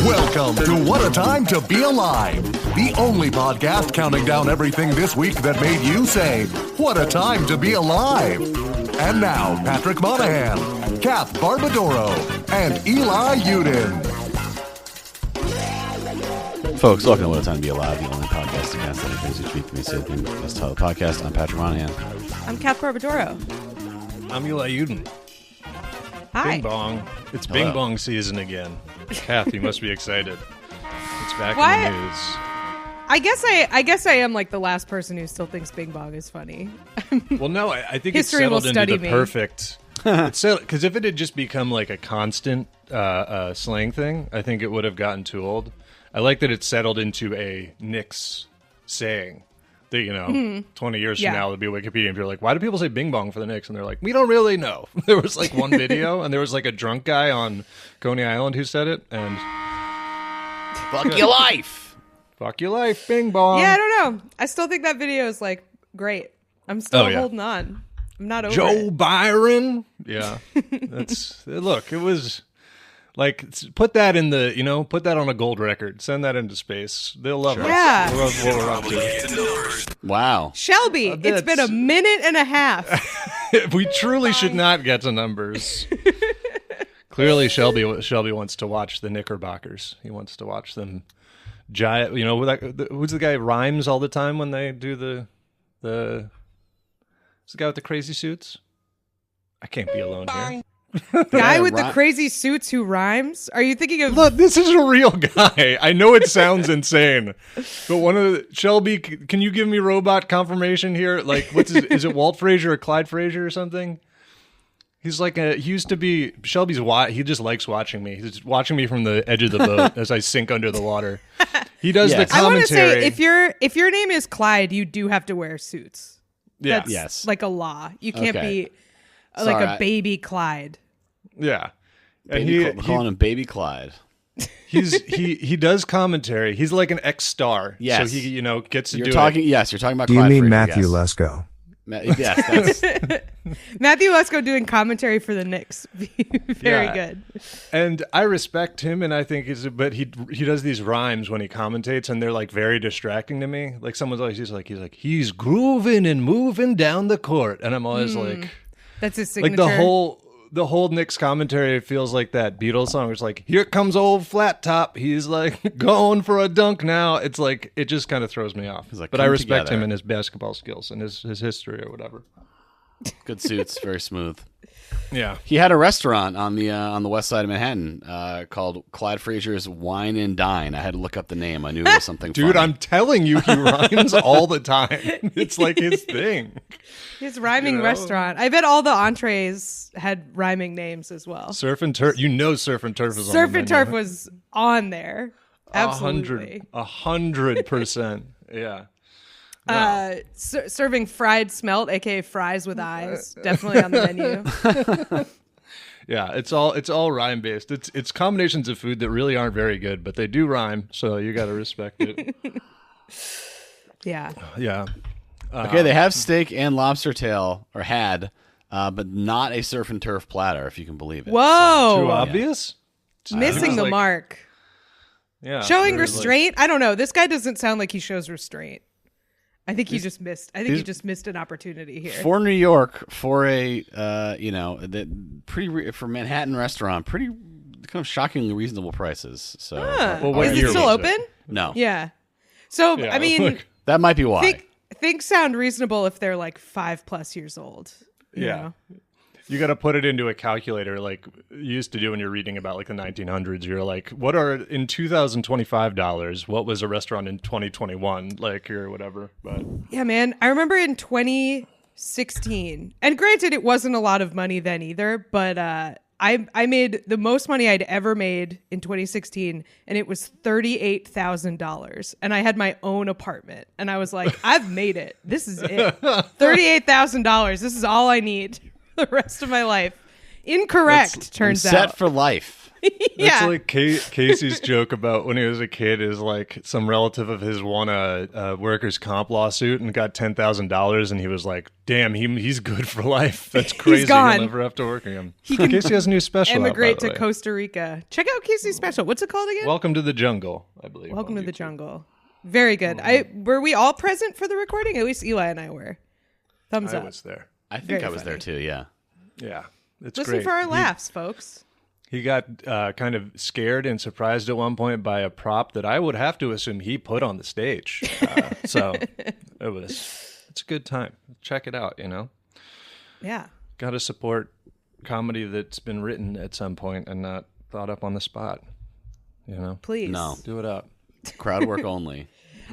Welcome to What a Time to Be Alive, the only podcast counting down everything this week that made you say, what a time to be alive. And now, Patrick Monahan, Kath Barbadoro, and Eli Uden. Folks, welcome to What a Time to Be Alive, the only podcast that casts anything each week. We say the best title of the podcast. I'm Patrick Monahan. I'm Kath Barbadoro. I'm Eli Uden. Hi. Bing bong. It's Hello. Bing bong season again. Kath, you must be excited. It's back Why? in the news. I guess I am like the last person who still thinks Bing Bong is funny. Well, no, I think it's History will settled into study the me. perfect. Because if it had just become like a constant slang thing, I think it would have gotten too old. I like that it's settled into a Knicks saying that, 20 years Yeah. from now, it'll be Wikipedia. And you're like, why do people say Bing Bong for the Knicks? And they're like, we don't really know. There was like one video, and there was like a drunk guy on Coney Island who said it, and Fuck your life! fuck your life, Bing Bong. Yeah, I don't know. I still think that video is like great. I'm still holding on. I'm not over Joe it. Byron. Yeah. Look, it was like, put that in the, put that on a gold record. Send that into space. They'll love us. Yeah. They'll love what we're up to. Wow. Shelby, it's been a minute and a half. We truly should not get to numbers. Clearly, Shelby wants to watch the Knickerbockers. He wants to watch them giant. Who's the guy rhymes all the time when they do the who's the guy with the crazy suits? I can't be alone here. Guy with the crazy suits who rhymes? Are you thinking of... Look, this is a real guy. I know it sounds insane, but Shelby, can you give me robot confirmation here? Like, is it Walt Frazier or Clyde Frazier or something? He's like he used to be Shelby's. He just likes watching me. He's watching me from the edge of the boat as I sink under the water. He does the I want to commentary. say, if your name is Clyde, you do have to wear suits. Yeah. That's Yes. like a law. You can't Okay. be like Sorry, a baby Clyde. Yeah, and We're calling him Baby Clyde. he does commentary. He's like an ex-star. Yes. So he gets to You're do talking. it. Yes, you're talking about. Do you Clyde mean Frazier, Matthew yes. Lesko? Yes, that's Matthew Lesko doing commentary for the Knicks. Very Yeah. good. And I respect him, and I think but he does these rhymes when he commentates, and they're like very distracting to me. Like someone's always he's grooving and moving down the court, and I'm always like That's his signature. like the whole Knicks commentary feels like that Beatles song. It's like, here comes old Flat Top. He's like going for a dunk now. It's like it just kind of throws me off. like, but I come respect together. him and his basketball skills and his history or whatever. good suits, very smooth. Yeah. He had a restaurant on the west side of Manhattan called Clyde Frazier's Wine and Dine. I had to look up the name. I knew it was something. Dude, funny. I'm telling you, he rhymes all the time. It's like his thing. His rhyming You know? restaurant. I bet all the entrees had rhyming names as well. Surf and Turf. Surf and Turf is on Surf the and menu. Turf was on there. Absolutely. 100%. Yeah. Serving fried smelt, aka fries with eyes. Definitely on the menu. Yeah, it's all rhyme based. It's combinations of food that really aren't very good, but they do rhyme, so you got to respect it. Yeah. Yeah. Okay, they have steak and lobster tail, or had, but not a surf and turf platter, if you can believe it. Whoa. Too obvious? Missing the mark. Yeah. Showing there's, like- restraint? I don't know. This guy doesn't sound like he shows restraint. I think he just missed. I think he just missed an opportunity here. For New York, for a for Manhattan restaurant, pretty kind of shockingly reasonable prices. So, Well, what Is year it still was open? no, Yeah. So Yeah, I mean, like- that might be why. things sound reasonable if they're like 5+ years old. you Yeah. know? You got to put it into a calculator like you used to do when you're reading about like the 1900s. You're like, what are in $2025? What was a restaurant in 2021? Like, or whatever. But Yeah, man. I remember in 2016, and granted, it wasn't a lot of money then either, but I made the most money I'd ever made in 2016, and it was $38,000. And I had my own apartment, and I was like, I've made it. This is it. $38,000. This is all I need for the rest of my life. Incorrect, turns set out. for life. Yeah. It's like Casey's joke about when he was a kid is like some relative of his won a workers' comp lawsuit and got $10,000, and he was like, "Damn, he's good for life. That's crazy. gone. He'll never have to work again." can Casey has a new special. Emigrate out, by to the way. Costa Rica. Check out Casey's special. What's it called again? Welcome to the jungle, I believe. Welcome on to the YouTube. jungle. Very good. Were we all present for the recording? At least Eli and I were. Thumbs I up. was there. I think Very I was funny. there too. Yeah. Yeah, it's Listen great. for our laughs, folks. He got kind of scared and surprised at one point by a prop that I would have to assume he put on the stage. So it's a good time. Check it out, Yeah. Got to support comedy that's been written at some point and not thought up on the spot. Please. No. Do it up. Crowd work only.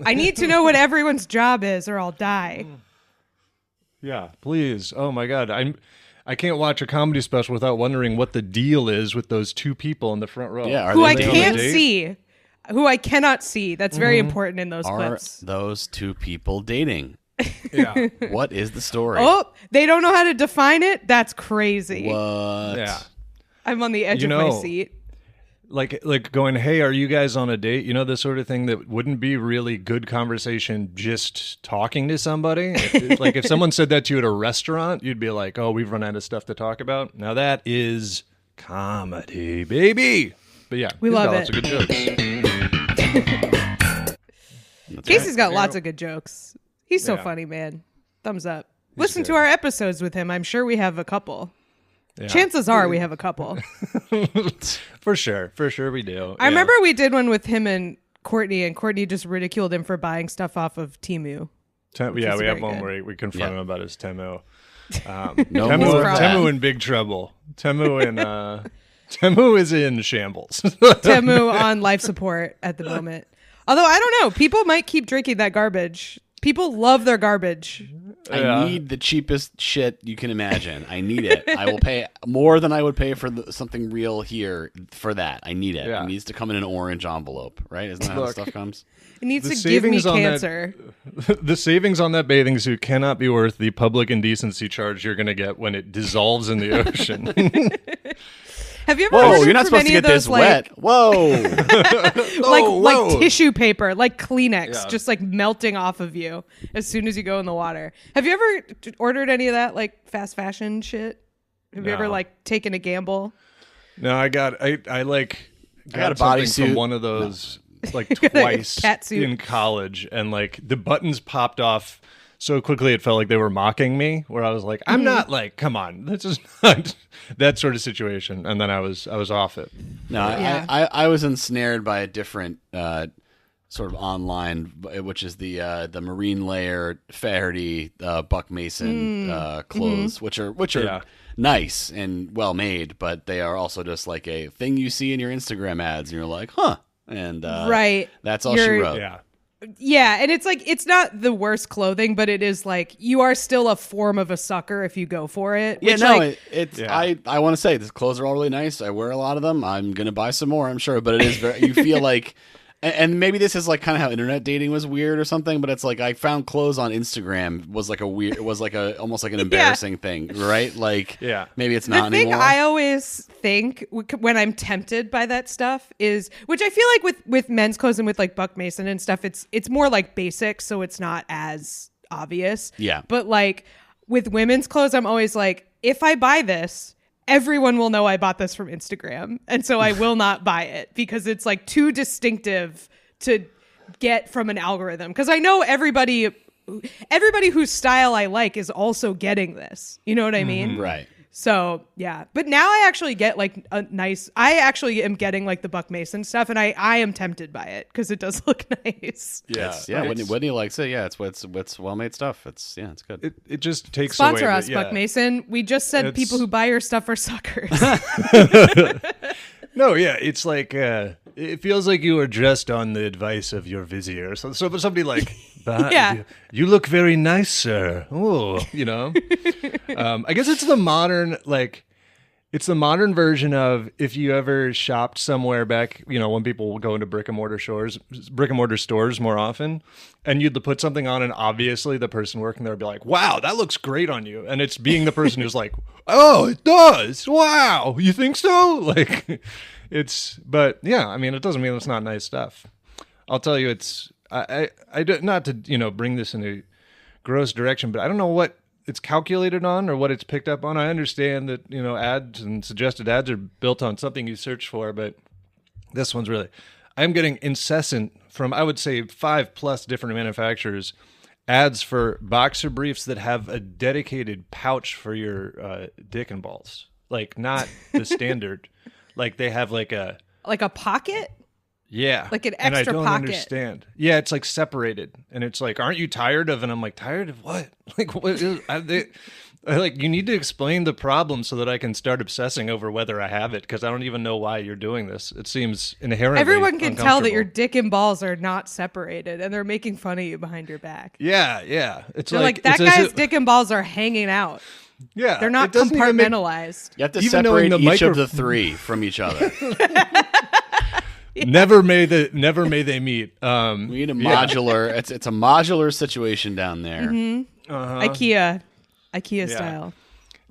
I need to know what everyone's job is or I'll die. Yeah, please. Oh my God, I can't watch a comedy special without wondering what the deal is with those two people in the front row. Yeah, are Who they I dating? can't date? see. Who I cannot see. That's very important in those Are clips. those two people dating? Yeah, What is the story? Oh, they don't know how to define it? That's crazy. What? yeah. I'm on the edge of my seat. Like going, hey, are you guys on a date? The sort of thing that wouldn't be really good conversation just talking to somebody. Like if someone said that to you at a restaurant, you'd be like, oh, we've run out of stuff to talk about. Now that is comedy, baby. But yeah, We he's love got it. lots of good jokes. Casey's got lots of good jokes. He's so Yeah. funny, man. Thumbs up. Listen to our episodes with him. I'm sure we have a couple. Yeah. Chances are we have a couple. For sure we do. I remember we did one with him and Courtney just ridiculed him for buying stuff off of Temu. Yeah, we have very one good. where we confront Yeah. him about his Temu. No Temu, more of that. Temu in big trouble. Temu is in shambles. Temu on life support at the moment. Although I don't know, people might keep drinking that garbage. People love their garbage. I need the cheapest shit you can imagine. I need it. I will pay more than I would pay for something real here for that. I need it. Yeah. It needs to come in an orange envelope, right? Isn't that how Look. stuff comes? It needs The to give me savings on that- cancer. The savings on that bathing suit cannot be worth the public indecency charge you're going to get when it dissolves in the ocean. Have you ever Whoa, ordered you're not from supposed to any of get this those, like, wet. Whoa. like tissue paper, like Kleenex, Yeah. just like melting off of you as soon as you go in the water? Have you ever ordered any of that like fast fashion shit? Have you ever No. like taken a gamble? No, I got a got a something bodysuit. from one of those like got a twice catsuit. in college, and like the buttons popped off so quickly it felt like they were mocking me. Where I was like, I'm not like, come on, this is not that sort of situation. And then I was off it. No, Yeah. I was ensnared by a different sort of online, which is the marine layer Faherty Buck Mason clothes, which are Yeah. nice and well made, but they are also just like a thing you see in your Instagram ads, and you're like, huh, and Right. that's all she You're- wrote. Yeah. Yeah, and it's like it's not the worst clothing, but it is like you are still a form of a sucker if you go for it. Yeah, which, no, like, it's Yeah. I want to say these clothes are all really nice. I wear a lot of them. I'm gonna buy some more, I'm sure, but it is very. You feel like, and maybe this is like kind of how internet dating was weird or something. But it's like I found clothes on Instagram was like a weird, it was like a almost like an embarrassing thing, right? Like, Yeah. maybe it's the not thing anymore. I always think when I'm tempted by that stuff is, which I feel like with men's clothes and with like Buck Mason and stuff, it's more like basic, so it's not as obvious. Yeah. But like with women's clothes, I'm always like, if I buy this, everyone will know I bought this from Instagram, and so I will not buy it because it's like too distinctive to get from an algorithm. Because I know everybody whose style I like is also getting this. You know what I mean? right. So yeah, but now I actually get like I actually am getting like the Buck Mason stuff, and I am tempted by it because it does look nice. Yeah. Yeah, Whitney likes it. Yeah, it's well made stuff. It's good. It just takes Sponsor away us, Buck Mason. We just said It's- people who buy your stuff are suckers. No, yeah, it's like it feels like you were just on the advice of your vizier. So somebody like, Yeah. you look very nice, sir. Oh, I guess it's the modern like. It's the modern version of if you ever shopped somewhere back, when people go into brick and mortar stores more often, and you'd put something on, and obviously the person working there would be like, "Wow, that looks great on you," and it's being the person who's like, "Oh, it does. Wow, you think so?" But yeah, I mean, it doesn't mean it's not nice stuff. I'll tell you, I do, not to bring this in a gross direction, but I don't know what it's calculated on or what it's picked up on. I understand that, ads and suggested ads are built on something you search for, but this one's really, I'm getting incessant from, I would say 5+ different manufacturers, ads for boxer briefs that have a dedicated pouch for your dick and balls. Like not the standard, like they have like a pocket. Yeah. Like an extra and I don't pocket. understand. Yeah, it's like separated. And it's like, aren't you tired of? And I'm like, tired of what? Like, what is, you need to explain the problem so that I can start obsessing over whether I have it, because I don't even know why you're doing this. It seems inherently Everyone can tell that your uncomfortable. dick and balls are not separated, and they're making fun of you behind your back. Yeah, yeah. It's They're like that it's as guy's if- dick and balls are hanging out. Yeah. They're not it doesn't even make- compartmentalized. You have to Even knowing separate the each of the three from each other. Never may they meet. We need a modular. It's a modular situation down there. IKEA style.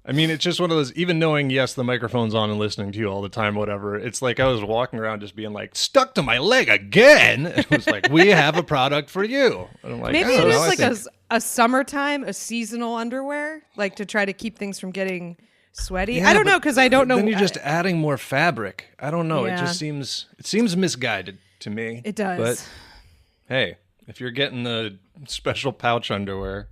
I mean, it's just one of those, even knowing, yes, the microphone's on and listening to you all the time, whatever, it's like I was walking around just being like, stuck to my leg again. And it was like, we have a product for you. And I'm like, Maybe I don't it know, is I like think- a summertime, a seasonal underwear, like to try to keep things from getting sweaty. Yeah, I don't but know, because I don't know. Then you're just adding more fabric. I don't know. It Yeah. just seems misguided to me. It does. But hey, if you're getting the special pouch underwear,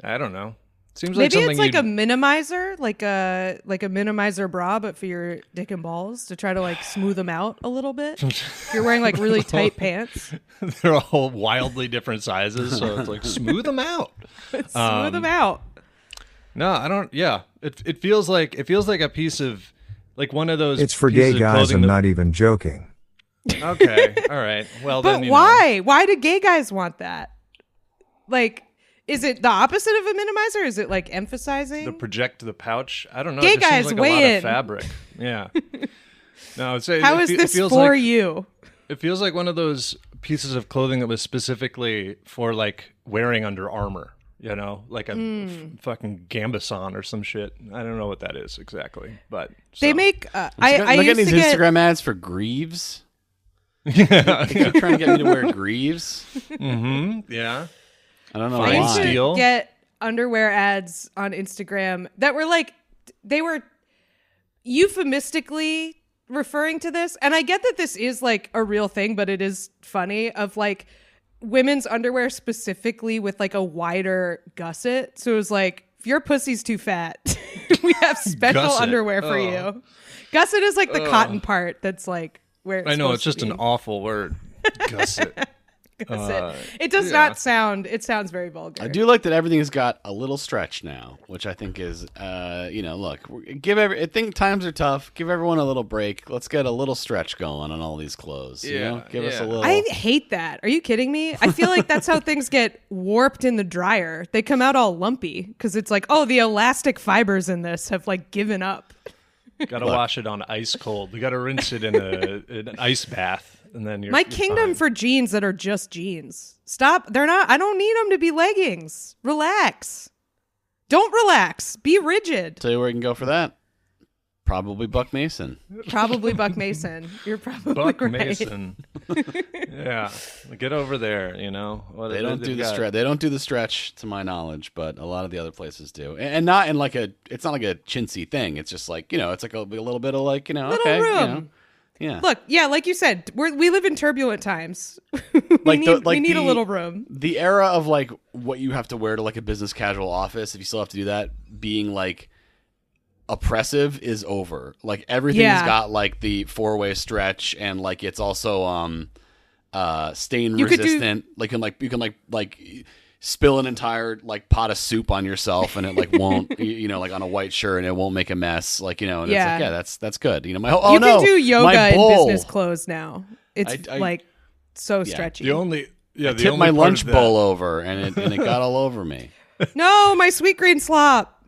I don't know. Seems like Maybe something it's like you'd- a minimizer, like a minimizer bra, but for your dick and balls to try to like smooth them out a little bit. If you're wearing like really tight pants, they're all wildly different sizes, so it's like smooth them out. smooth them out. No, I don't. Yeah, it feels like a piece of like one of those. It's for pieces gay of guys. clothing I'm that- not even joking. Okay, all right. Well, But then why? Why do gay guys want that? Like, is it the opposite of a minimizer? Is it like emphasizing? project the pouch. I don't know. Gay it just guys, seems like weigh a lot in. of fabric. Yeah. No, it's How is it this feels for like, you? It feels like one of those pieces of clothing that was specifically for like wearing under armor. You know, like a fucking gambesson or some shit. I don't know what that is exactly, but They so. make. Look I at used these to get. Instagram ads for Greaves. You're trying to get me to wear Greaves. Yeah. I don't know I used why. to Steel? get underwear ads on Instagram that were like, they were euphemistically referring to this. And I get that this is like a real thing, but it is funny, of like women's underwear specifically with like a wider gusset. So it was like, if your pussy's too fat, we have special Gusset. underwear for you. Gusset is like the cotton part that's like where it's I know, it's supposed just to an be. awful word. Gusset. Gusset. It does yeah. not sound, it sounds very vulgar. I do like that everything's got a little stretch now, which I think is, look, I think times are tough. Give everyone a little break. Let's get a little stretch going on all these clothes. You know? Give us a little. I hate that. Are you kidding me? I feel like that's how things get warped in the dryer. They come out all lumpy because it's like, oh, the elastic fibers in this have like given up. Got to wash it on ice cold. We got to rinse it in an ice bath, and then you're My you're kingdom fine. for jeans that are just jeans. Stop. They're not. I don't need them to be leggings. Relax. Don't relax. Be rigid. Tell you where you can go for that. Probably Buck Mason. Probably Buck Mason. You're probably Buck right. Mason. Yeah, get over there. You know They don't do the stretch. They don't do the stretch, to my knowledge, but a lot of the other places do, and not in like a. It's not like a chintzy thing. It's just like it's like a little bit of like Little okay, room. yeah. Look, yeah, like you said, we live in turbulent times. Like we need a little room. The era of like what you have to wear to like a business casual office, if you still have to do that, being like oppressive is over. Like everything's Yeah. got like the 4-way stretch, and like it's also stain You could do- resistant. You can spill an entire like pot of soup on yourself, and it like won't like on a white shirt, and it won't make a mess. Like and it's Yeah. like that's good. My You can do yoga my in bowl. business clothes now. It's I- like so stretchy. The only I tipped my lunch bowl over, and it got all over me. No, my sweet green slop.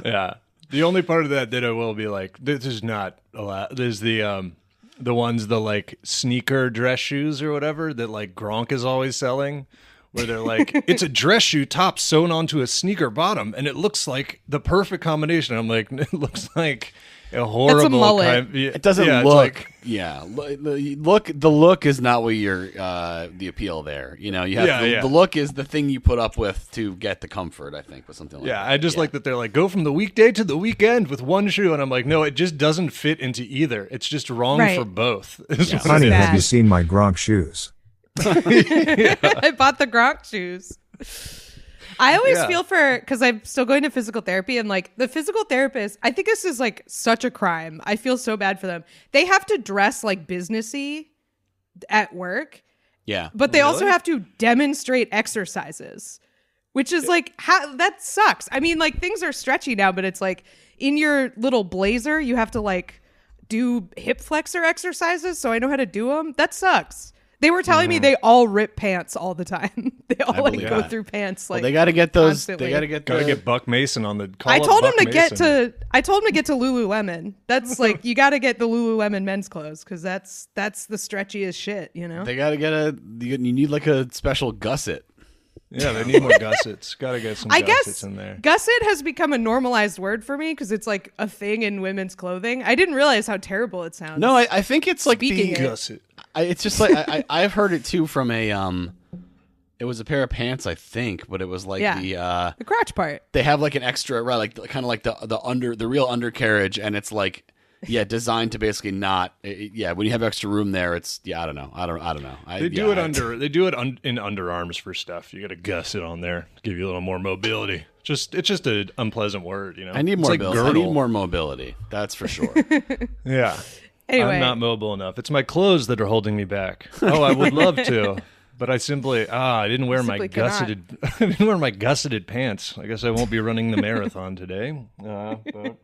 Yeah. The only part of that I will be like, this is not allowed. There's the ones, the like sneaker dress shoes or whatever that like Gronk is always selling, where they're like, it's a dress shoe top sewn onto a sneaker bottom, and it looks like the perfect combination. I'm like, it looks like a horrible. It's a mullet. It doesn't look. The look is not what you're the appeal there. You know, you have the look is the thing you put up with to get the comfort. I think with something like that. I just like that they're like, go from the weekday to the weekend with one shoe, and I'm like, no, it just doesn't fit into either. It's just wrong for both. Honey, have you seen my Gronk shoes? I bought the Gronk shoes. I always feel because I'm still going to physical therapy, and like the physical therapist, I think this is like such a crime. I feel so bad for them. They have to dress like businessy at work. Yeah. But they also have to demonstrate exercises, which is like, that sucks. I mean, like things are stretchy now, but it's like in your little blazer, you have to like do hip flexor exercises. So I know how to do them. That sucks. They were telling me they all rip pants all the time. They all like go through pants. Like they got to get those. Constantly. They got to get Buck Mason on the. I told him to get to Lululemon. That's like you got to get the Lululemon men's clothes because that's the stretchiest shit. You know. They got to get you need like a special gusset. Yeah, they need more gussets. Got to get some gussets in there. Gusset has become a normalized word for me because it's like a thing in women's clothing. I didn't realize how terrible it sounds. No, I think it's like Speaking the gusset. It's just like I've heard it too from a it was a pair of pants I think, but it was like the crotch part. They have like an extra like kind of like the real undercarriage, and it's like designed to basically not when you have extra room there, it's I don't know. They do it in underarms for stuff. You got a gusset on there to give you a little more mobility. It's just an unpleasant word, you know. I need more mobility. I need more mobility. That's for sure. Yeah. Anyway. I'm not mobile enough. It's my clothes that are holding me back. Oh, I would love to, but I simply I didn't wear my gusseted pants. I guess I won't be running the marathon today. But.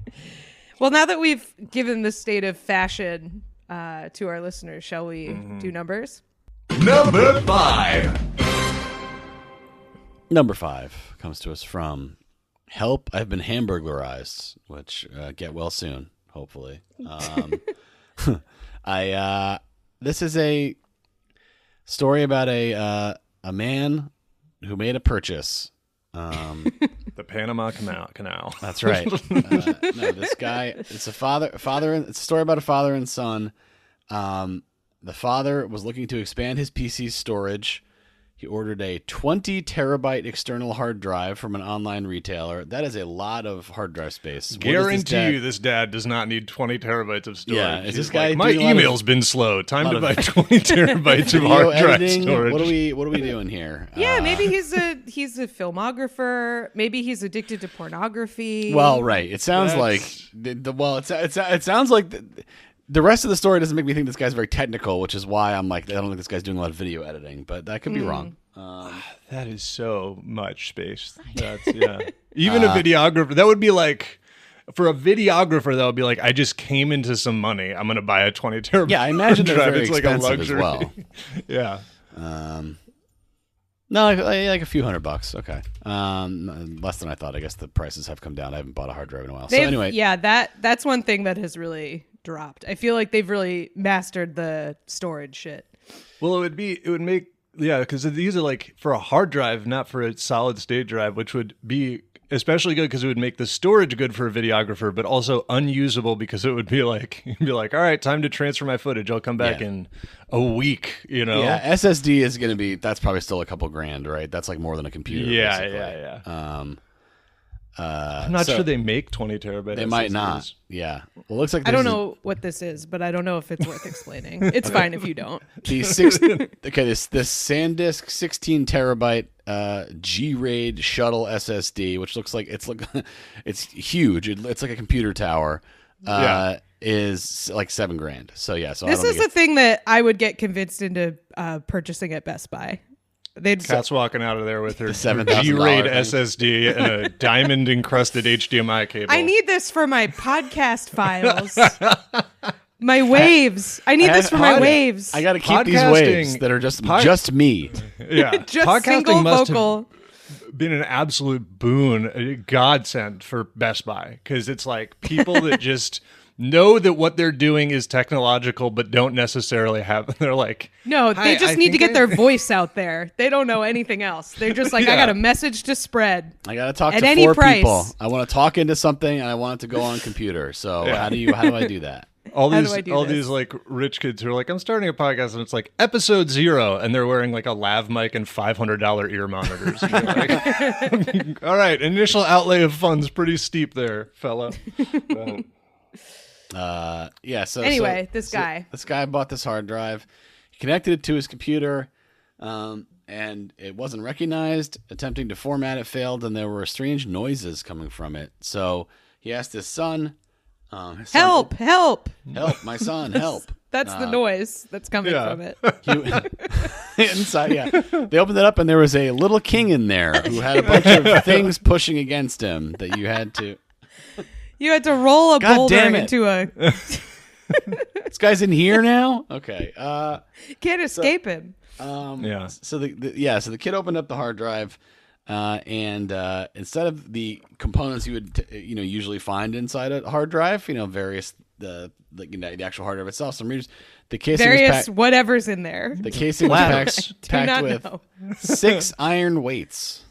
Well, now that we've given the state of fashion to our listeners, shall we do numbers? Number 5. Number 5 comes to us from Help, I've been Hamburglarized, which get well soon, hopefully. This is a story about a man who made a purchase. The Panama Canal. That's right. No, this guy. It's a father. It's a story about a father and son. The father was looking to expand his PC storage. He ordered a 20 terabyte external hard drive from an online retailer. That is a lot of hard drive space. Guarantee you this dad does not need 20 terabytes of storage. Yeah, is this guy like, my email's been slow. Time to buy 20 terabytes of hard drive storage. What are we doing here? Yeah, maybe he's a filmographer. Maybe he's addicted to pornography. Well, right. It sounds it sounds like the rest of the story doesn't make me think this guy's very technical, which is why I'm like, I don't think this guy's doing a lot of video editing, but that could be wrong. That is so much space. That's Even a videographer, that would be like, for a videographer, that would be like, I just came into some money. I'm going to buy a 20 terabyte. Yeah, I imagine they're very it's like a expensive luxury. as well. Yeah. No, like a few $100. Okay. Less than I thought. I guess the prices have come down. I haven't bought a hard drive in a while. So anyway. Yeah, that's one thing that has really dropped. I feel like they've really mastered the storage shit. Well, it would make, because these are like for a hard drive, not for a solid state drive, which would be especially good because it would make the storage good for a videographer, but also unusable because it would be like, you'd be like, all right, time to transfer my footage. I'll come back in a week, you know? Yeah, SSD is going to be, that's probably still a couple grand, right? That's like more than a computer. Yeah. I'm not sure they make 20 terabyte. They might not. Yeah. Well, it looks like I don't know what this is, but I don't know if it's worth explaining. It's fine if you don't. This SanDisk 16 terabyte G-RAID shuttle SSD, which looks like it's huge. It's like a computer tower. Is like $7,000. So yeah. So this is the thing that I would get convinced into purchasing at Best Buy. Kat's walking out of there with her $7,000 G-RAID SSD and a diamond encrusted HDMI cable. I need this for my podcast files. My waves. I need this for my waves. I got to keep these waves that are just me. Yeah. Just single vocal. been an absolute boon, a godsend for Best Buy, because it's like people that just know that what they're doing is technological, but don't necessarily have. They're like, no, they just need to get their voice out there. They don't know anything else. They're just like, I got a message to spread. I got to talk at to any 4 price. people. I want to talk into something, and I want it to go on a computer. So how do I do that? All these like rich kids who are like, I'm starting a podcast, and it's like episode 0, and they're wearing like a lav mic and $500 ear monitors. And you're like, all right, initial outlay of funds pretty steep there, fella. This guy bought this hard drive. He connected it to his computer, and it wasn't recognized. Attempting to format it failed, and there were strange noises coming from it. So he asked his son, help, my son, help. That's the noise that's coming from it. Inside, they opened it up, and there was a little king in there who had a bunch of things pushing against him that you had to roll a boulder into a. This guy's in here now. Okay, can't escape him. So the kid opened up the hard drive, and instead of the components you would usually find inside a hard drive, various the actual hard drive itself, the casing various whatever's in there. The casing was packed with 6 iron weights.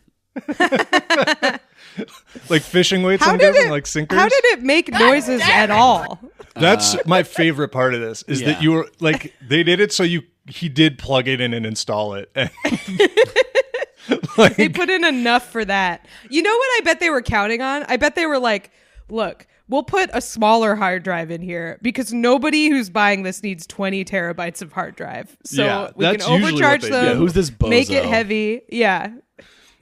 Like fishing weights, like sinkers. How did it make noises at all? That's my favorite part of this is that you were like, they did it so he did plug it in and install it. Like, they put in enough for that. You know what I bet they were counting on? I bet they were like, look, we'll put a smaller hard drive in here because nobody who's buying this needs 20 terabytes of hard drive. So we can overcharge them. Yeah, who's this bozo? Make it heavy. Yeah.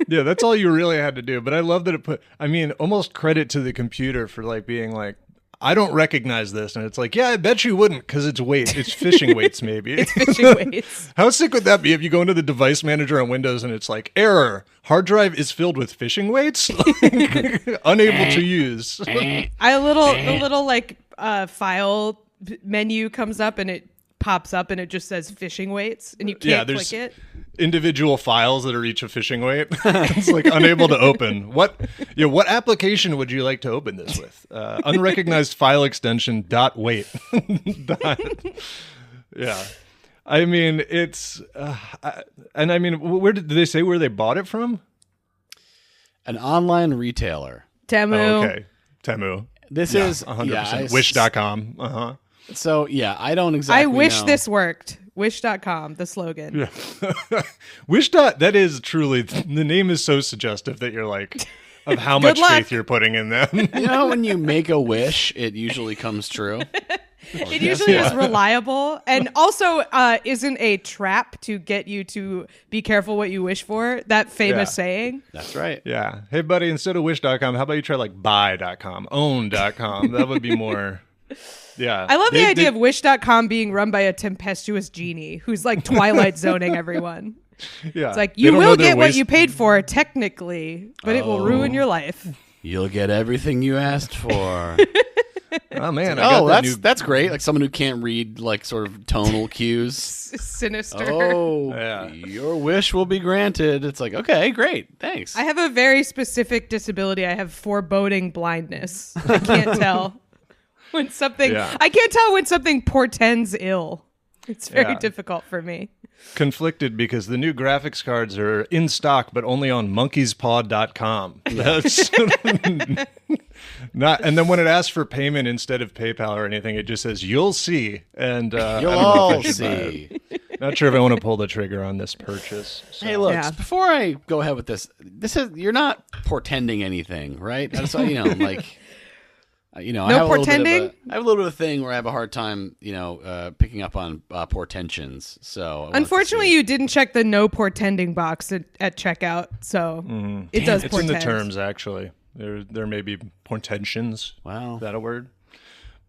Yeah, that's all you really had to do. But I love that almost credit to the computer for like being like, I don't recognize this. And it's like, yeah, I bet you wouldn't because it's weight. It's fishing weights, maybe. It's fishing weights. How sick would that be if you go into the device manager on Windows and it's like, error, hard drive is filled with fishing weights? Unable to use. The little like file menu comes up and it pops up and it just says fishing weights and you can't click it. Individual files that are each a fishing weight. It's like unable to open. What application would you like to open this with? Unrecognized file extension .weight. Yeah. I mean, it's where did they say where they bought it from? An online retailer. Temu. Oh, okay. Temu. This is 100%. Wish.com. Uh-huh. So, I don't exactly I wish know. this worked. Wish.com, the slogan. Yeah. That is truly, the name is so suggestive that you're like, of how much faith you're putting in them. You know, when you make a wish, it usually comes true. It usually is reliable and also isn't a trap to get you to be careful what you wish for. That famous saying. That's right. Yeah. Hey, buddy, instead of wish.com, how about you try like buy.com, own.com? That would be more... Yeah. I love the idea of Wish.com being run by a tempestuous genie who's like Twilight zoning everyone. Yeah. It's like, you will get what you paid for technically, but it will ruin your life. You'll get everything you asked for. Oh, man. That's great. Like someone who can't read like sort of tonal cues. Sinister. Oh, your wish will be granted. It's like, okay, great. Thanks. I have a very specific disability. I have foreboding blindness. I can't tell. I can't tell when something portends ill. It's very difficult for me. Conflicted because the new graphics cards are in stock, but only on monkeyspaw.com. That's not. And then when it asks for payment instead of PayPal or anything, it just says "you'll see." And you'll all see. Not sure if I want to pull the trigger on this purchase. So. Hey, look! Before I go ahead with this is you're not portending anything, right? That's like. I have portending? I have a little bit of a thing where I have a hard time, picking up on portensions. So unfortunately, you didn't check the no portending box at checkout, so it does. It's portend. in the terms actually. There may be portensions. Wow, is that a word?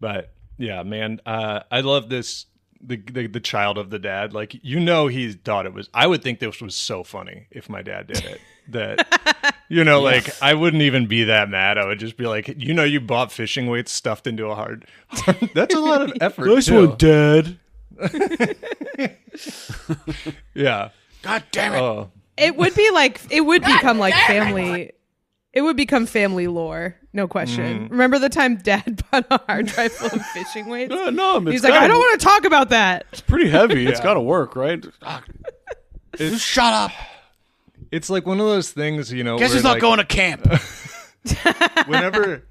But yeah, man, I love this. The child of the dad, like he thought it was. I would think this was so funny if my dad did it. That like I wouldn't even be that mad. I would just be like, you bought fishing weights stuffed into a hard. That's a lot of effort. Nice one, Dad. Yeah. God damn it. It would become like family. It would become family lore, no question. Remember the time Dad bought a hard drive full of fishing weights? No, he's like, I don't want to talk about that. It's pretty heavy. It's got to work, right? Shut up. It's like one of those things, you know. Guess he's not going to camp. Whenever,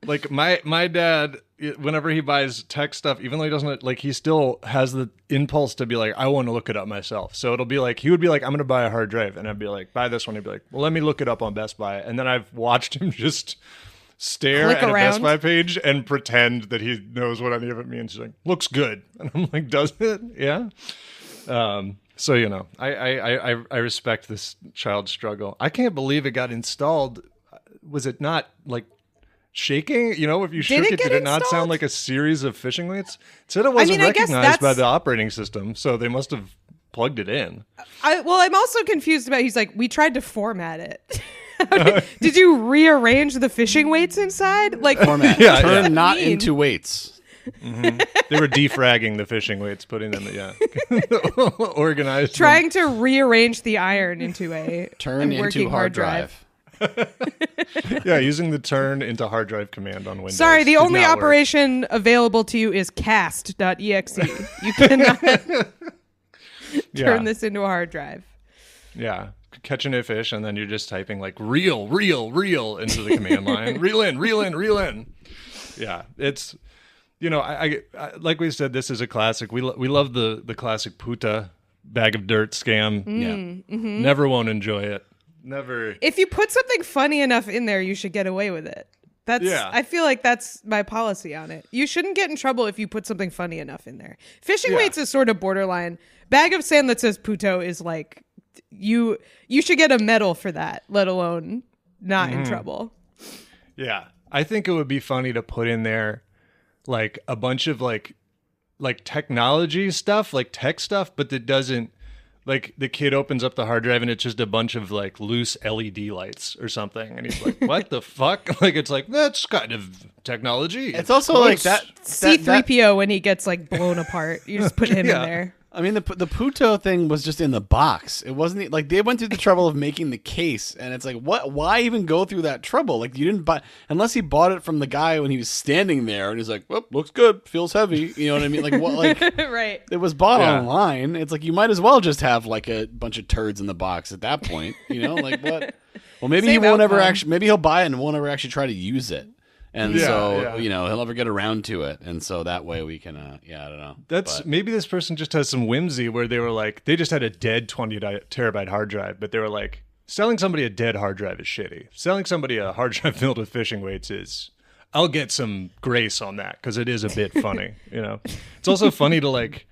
like my dad, whenever he buys tech stuff, even though he doesn't, like, he still has the impulse to be like, I want to look it up myself. So it'll be like, he would be like, I'm going to buy a hard drive. And I'd be like, buy this one. He'd be like, well, let me look it up on Best Buy. And then I've watched him just stare Click at around. a Best Buy page and pretend that he knows what any of it means. He's like, looks good. And I'm like, does it? Yeah. So, you know, I respect this child's struggle. I can't believe it got installed. Was it not like shaking? You know, if you shook it, did it not sound like a series of fishing weights? It said it wasn't recognized by the operating system, so they must have plugged it in. I'm also confused about, he's like, we tried to format it. Did you rearrange the fishing weights inside? Like, format. Turn not into weights. Mm-hmm. They were defragging the fishing weights, putting them, organized. Trying to rearrange the iron into a working hard drive. Yeah, using the turn into hard drive command on Windows. Sorry, the only operation available to you is cast.exe. You cannot turn this into a hard drive. Yeah, catching a fish, and then you're just typing like reel into the command line. Reel in. Yeah, it's, you know, I like we said, this is a classic. We love the classic puta bag of dirt scam. Mm-hmm. Never won't enjoy it. Never. If you put something funny enough in there, you should get away with it. I feel like that's my policy on it. You shouldn't get in trouble if you put something funny enough in there. Fishing weights is sort of borderline. Bag of sand that says puto is like, you should get a medal for that, let alone not in trouble. Yeah. I think it would be funny to put in there like a bunch of like technology stuff, like tech stuff, but that doesn't, like, the kid opens up the hard drive and it's just a bunch of like loose LED lights or something, and he's like, "What the fuck?" Like, it's like, that's kind of technology. It's also like that C-3PO when he gets like blown apart. You just put him in there. I mean, the puto thing was just in the box. It wasn't like they went through the trouble of making the case, and it's like, what? Why even go through that trouble? Like, you didn't buy, unless he bought it from the guy when he was standing there, and he's like, "Well, looks good, feels heavy." You know what I mean? Like, what? Like, right? It was bought online. It's like, you might as well just have like a bunch of turds in the box at that point. You know, like, what? Well, maybe he won't ever actually. Maybe he'll buy it and won't ever actually try to use it. And so, you know, he'll never get around to it. And so that way we can, I don't know. Maybe this person just has some whimsy where they were like, they just had a dead 20 terabyte hard drive, but they were like, selling somebody a dead hard drive is shitty. Selling somebody a hard drive filled with fishing weights is, I'll get some grace on that because it is a bit funny, you know. It's also funny to like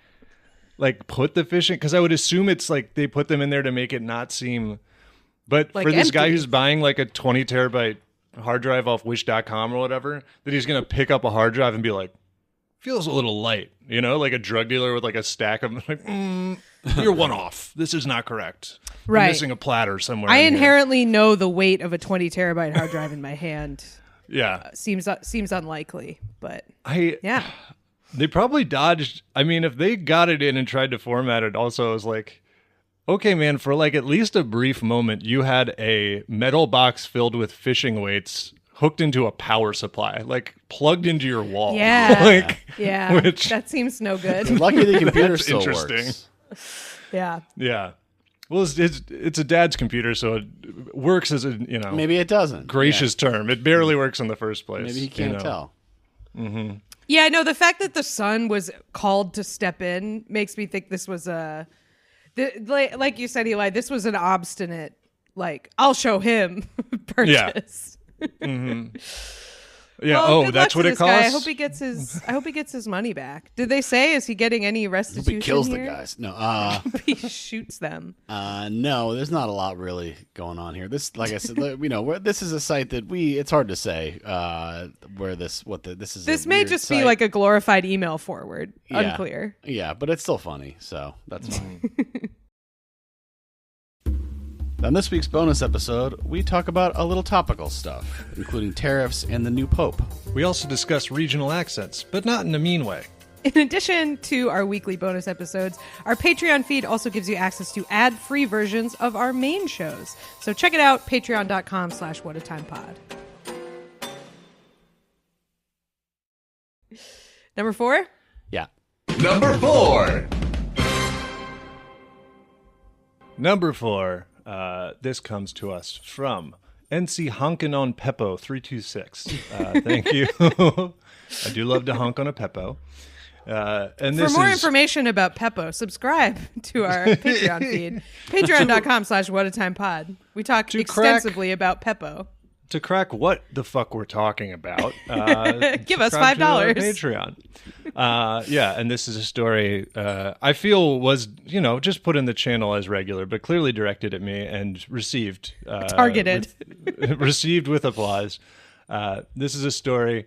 put the fishing, because I would assume it's like they put them in there to make it not seem, but like for this guy who's buying like a 20 terabyte hard drive off wish.com or whatever, that he's going to pick up a hard drive and be like, feels a little light, you know, like a drug dealer with like a stack of like, you're one off. This is not correct. Right. You're missing a platter somewhere. I inherently know the weight of a 20 terabyte hard drive in my hand. Yeah. Seems unlikely, but they probably dodged. I mean, if they got it in and tried to format it also, I was like, okay, man, for like at least a brief moment, you had a metal box filled with fishing weights hooked into a power supply, like plugged into your wall. Yeah. Which, that seems no good. Lucky the computer still works. Yeah. Yeah. Well, it's a dad's computer, so it works as a, you know. Maybe it doesn't. Gracious term. It barely works in the first place. Maybe he can't tell. Mm-hmm. Yeah, no, the fact that the son was called to step in makes me think this was like you said, Eli, this was an obstinate, like, I'll show him purchase. Yeah. Mm-hmm. Yeah. Well, That's what it costs. Guy. I hope he gets his money back. Did they say, is he getting any restitution? He kills here? the guys. No. He shoots them. No, there's not a lot really going on here. This, like I said, you know, this is a site that it's hard to say where this is. This may just be like a glorified email forward. Yeah. Unclear. Yeah, but it's still funny, so that's fine. On this week's bonus episode, we talk about a little topical stuff, including tariffs and the new pope. We also discuss regional accents, but not in a mean way. In addition to our weekly bonus episodes, our Patreon feed also gives you access to ad-free versions of our main shows. So check it out, patreon.com/whatatimepod. Number 4? Yeah. Number 4. Number 4. This comes to us from NC Honkin' on Peppo 326. Thank you. I do love to honk on a Peppo. And For more information about Peppo, subscribe to our Patreon feed. Patreon.com/whatatimepod. We talk extensively about Peppo. To crack what the fuck we're talking about, give us subscribe to our $5. Patreon. Yeah, and this is a story I feel was, just put in the channel as regular, but clearly directed at me and received. Targeted. Received with applause. This is a story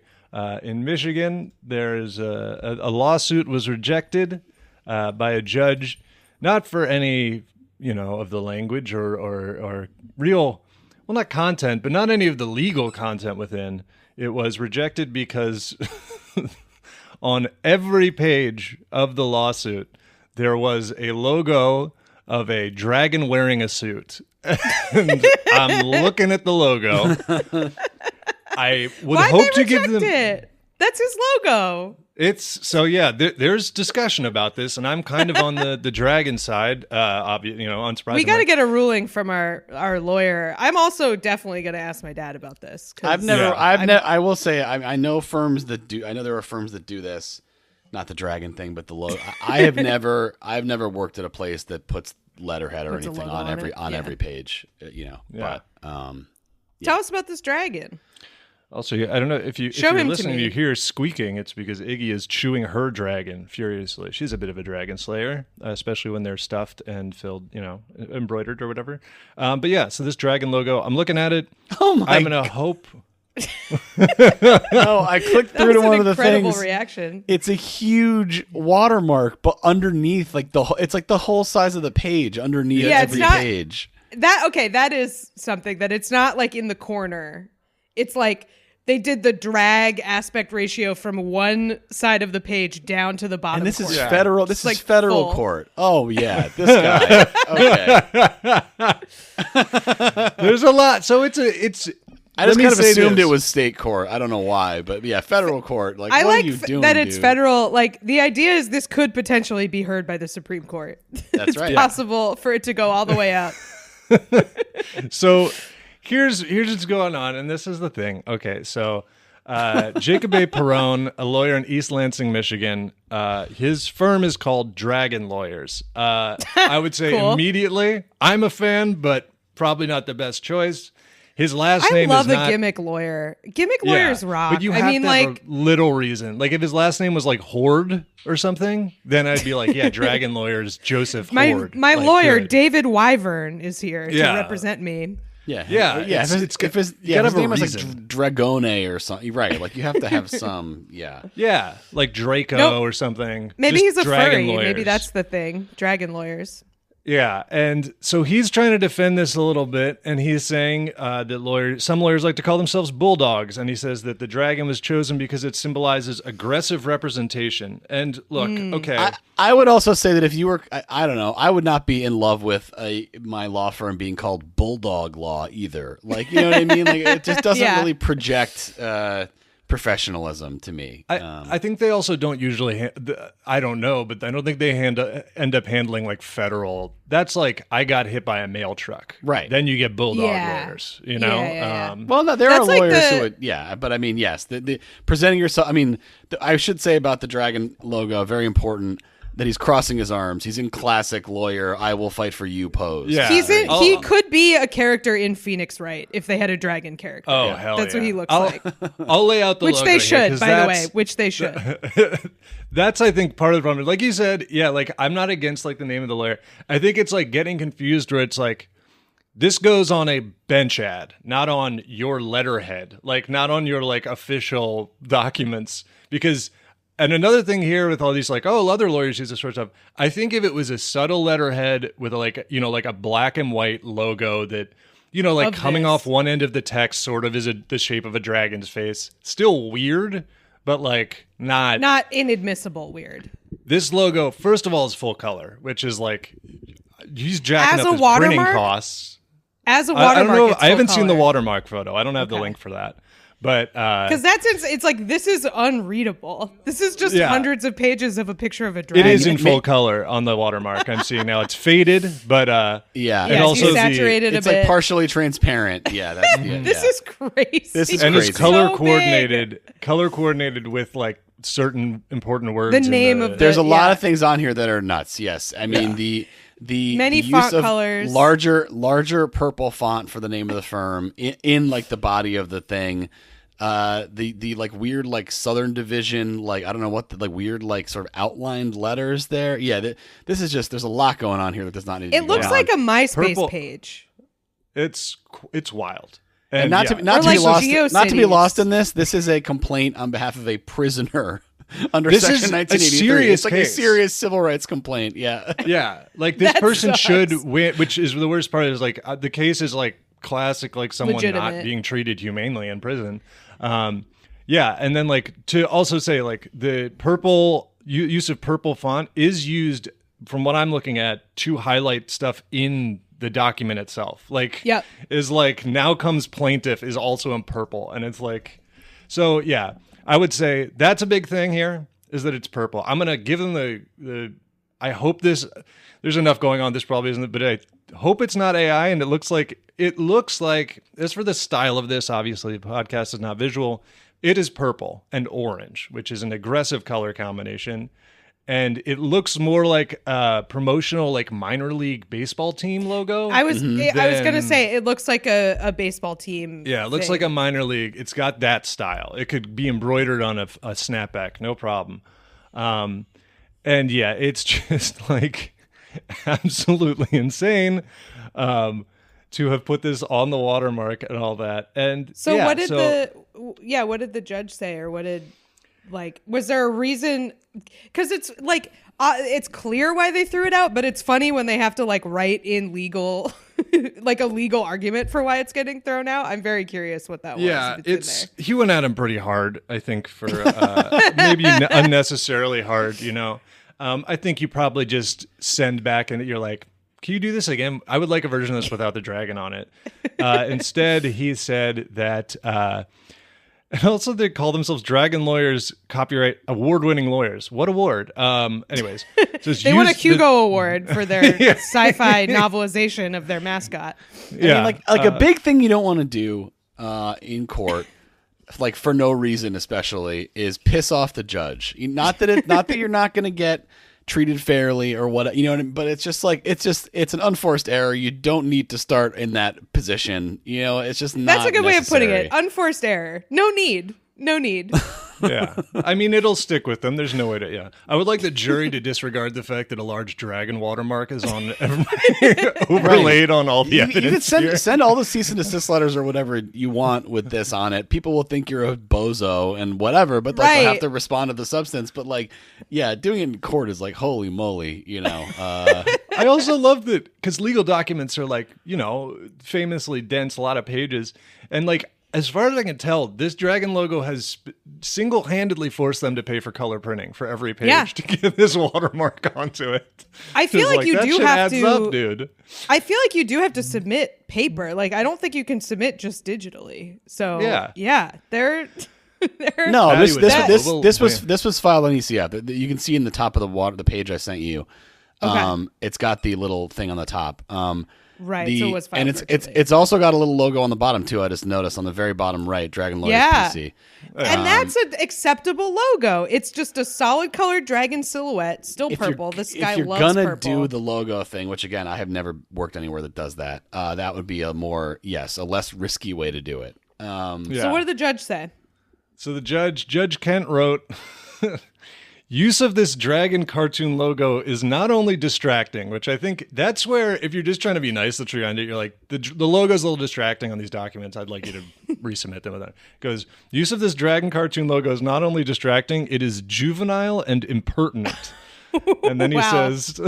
in Michigan. There's a lawsuit was rejected by a judge, not for any, of the language or real... Well, not content, but not any of the legal content within. It was rejected because on every page of the lawsuit, there was a logo of a dragon wearing a suit. And I'm looking at the logo. I would hope to give them... it? That's his logo. There's discussion about this, and I'm kind of on the dragon side, unsurprisingly. We got to get a ruling from our lawyer. I'm also definitely going to ask my dad about this. I will say, I know firms that do, I know there are firms that do this, not the dragon thing, but the logo. I've never worked at a place that puts letterhead or anything on every page, but, Tell us about this dragon. Also, I don't know if you're listening, you hear squeaking. It's because Iggy is chewing her dragon furiously. She's a bit of a dragon slayer, especially when they're stuffed and filled, embroidered or whatever. But yeah, so this dragon logo, I'm looking at it. I'm gonna hope. No, I clicked through to one of the things. Reaction. It's a huge watermark, but underneath, it's like the whole size of the page underneath every page. That is something that it's not like in the corner. It's like they did the drag aspect ratio from one side of the page down to the bottom. And this corner. is federal. This is federal full. Court. Oh yeah, this guy. Okay. There's a lot. So it's. I just kind of assumed it was state court. I don't know why, but yeah, federal court. Like, what are you doing? That it's federal. Like, the idea is this could potentially be heard by the Supreme Court. That's it's right. possible for it to go all the way up. So. Here's what's going on, and this is the thing. Okay, so Jacob A. Perrone, a lawyer in East Lansing, Michigan, his firm is called Dragon Lawyers. I would say immediately, I'm a fan, but probably not the best choice. His last name is I love a gimmick lawyer. Gimmick lawyers rock. But you have to have a little reason. Like, if his last name was like Horde or something, then I'd be like, yeah, Dragon Lawyers, Joseph Horde. My lawyer, David Wyvern, is here to represent me. Yeah. His name was like Dragone or something. Right. Like, you have to have some, Yeah, like Draco or something. Maybe Just he's a Dragon furry. Lawyers. Maybe that's the thing. Dragon lawyers. Yeah, and so he's trying to defend this a little bit, and he's saying that some lawyers like to call themselves bulldogs, and he says that the dragon was chosen because it symbolizes aggressive representation. And look, okay. I would also say that if you were, I don't know, I would not be in love with my law firm being called Bulldog Law either. Like, you know what I mean? Like, it just doesn't really project professionalism to me. I think they also don't usually I don't know, but I don't think they end up handling like federal. That's like, I got hit by a mail truck, right? Then you get bulldog lawyers, Well, no, there are lawyers who would, but I mean, yes, the presenting yourself. I mean, I should say about the dragon logo, very important, that he's crossing his arms. He's in classic lawyer, I will fight for you pose. Yeah. He could be a character in Phoenix Wright if they had a dragon character. Oh, hell That's yeah. what he looks like. I'll lay out the which logo they here, should, by the way, which they should. That's, I think, part of the problem. Like you said, like, I'm not against like the name of the lawyer. I think it's like getting confused where it's like, this goes on a bench ad, not on your letterhead, like not on your like official documents. Because, and another thing here with all these like, other lawyers use this sort of stuff. I think if it was a subtle letterhead with like a black and white logo that, coming off one end of the text sort of is the shape of a dragon's face, still weird. but like not inadmissible weird. This logo, first of all, is full color, which is like he's jacking As up a his watermark? printing costs. As a watermark, I don't know. it's I haven't full seen the color. watermark photo. I don't have the link for that. But because it's like this is unreadable. This is just hundreds of pages of a picture of a dragon. it is in full color on the watermark. I'm seeing now. It's faded, but and also saturated it's a bit. like partially transparent. Yeah, that's This is crazy. This is and crazy. it's color So coordinated with like certain important words. The name of There's a lot yeah. of things on here that are nuts. Yes, I mean the Many use font of colors. larger purple font for the name of the firm in like the body of the thing. The like weird like Southern Division, like I don't know what the like weird like sort of outlined letters there. Yeah, this is just there's a lot going on here that does not need to It be looks going like on. a MySpace Purple- page. It's wild. And not to Or be like lost GeoCities. in this. This is a complaint on behalf of a prisoner under This Section is a 1983. serious It's like a case. serious civil rights complaint. Yeah. Yeah, like this That person sucks. should win, which is the worst part. Is like the case is like classic, like someone not Legitimate. being treated humanely in prison. Yeah, and then like to also say like the purple use of purple font is used from what I'm looking at to highlight stuff in the document itself. Like Yep. is like now comes plaintiff is also in purple, and it's like so yeah. I would say that's a big thing here is that it's purple. I'm gonna give them the. I hope there's enough going on. This probably isn't, but I hope it's not AI. And it looks like as for the style of this, obviously the podcast is not visual. It is purple and orange, which is an aggressive color combination. And it looks more like a promotional, like minor league baseball team logo. I was gonna Then- say it looks like a baseball team. Yeah, it looks thing. like a minor league. It's got that style. It could be embroidered on a snapback, no problem. And yeah, it's just like absolutely insane to have put this on the watermark and all that. And So yeah, what did the judge say, or what did was there a reason? Because it's like it's clear why they threw it out, but it's funny when they have to like write in legal like a legal argument for why it's getting thrown out. I'm very curious what that was. Yeah, if it's in there. he went at him pretty hard, I think, for maybe unnecessarily hard, you know. I think you probably just send back and you're like, can you do this again? I would like a version of this without the dragon on it. Instead, he said that, and also they call themselves Dragon Lawyers, copyright award-winning lawyers. What award? Anyways. They won a Hugo Award for their sci-fi novelization of their mascot. Yeah. I mean, like a big thing you don't want to do in court, like for no reason especially, is piss off the judge. Not that you're not going to get treated fairly or what, you know what I mean? But it's just like it's an unforced error. You don't need to start in that position. You know, it's just not. That's a good way of putting it. necessary. Unforced error. No need. Yeah. I mean, it'll stick with them. There's no way to, yeah. I would like the jury to disregard the fact that a large dragon watermark is on overlaid on all the You can evidence here. send all the cease and desist letters or whatever you want with this on it. People will think you're a bozo and whatever, but like they'll Right. have to respond to the substance. But like, yeah, doing it in court is like, holy moly, you know. I also love that because legal documents are like, you know, famously dense, a lot of pages. And like, as far as I can tell, this dragon logo has single-handedly forced them to pay for color printing for every page to get this watermark onto it. I feel It's like you that do shit have adds to. up, dude. I feel like you do have to submit paper. Like I don't think you can submit just digitally. So Yeah. they're No, Value this it this down. this We'll- this was this was filed on ECF. You can see in the top of the page I sent you. Okay. It's got the little thing on the top. right. So it was filed and it's virtually. it's also got a little logo on the bottom too. I just noticed on the very bottom right, Dragon Lawyers Yeah. PC. and that's an acceptable logo. It's just a solid colored dragon silhouette, still purple. This guy if you're loves gonna purple. do the logo thing, which again I have never worked anywhere that does that, that would be a less risky way to do it. Yeah. So what did the judge say? So the Judge Kent wrote, use of this dragon cartoon logo is not only distracting, which I think that's where, if you're just trying to be nice, that's where you're on it. You're like, the logo's a little distracting on these documents. I'd like you to resubmit them with that. It goes, use of this dragon cartoon logo is not only distracting, it is juvenile and impertinent. And then he Wow. says,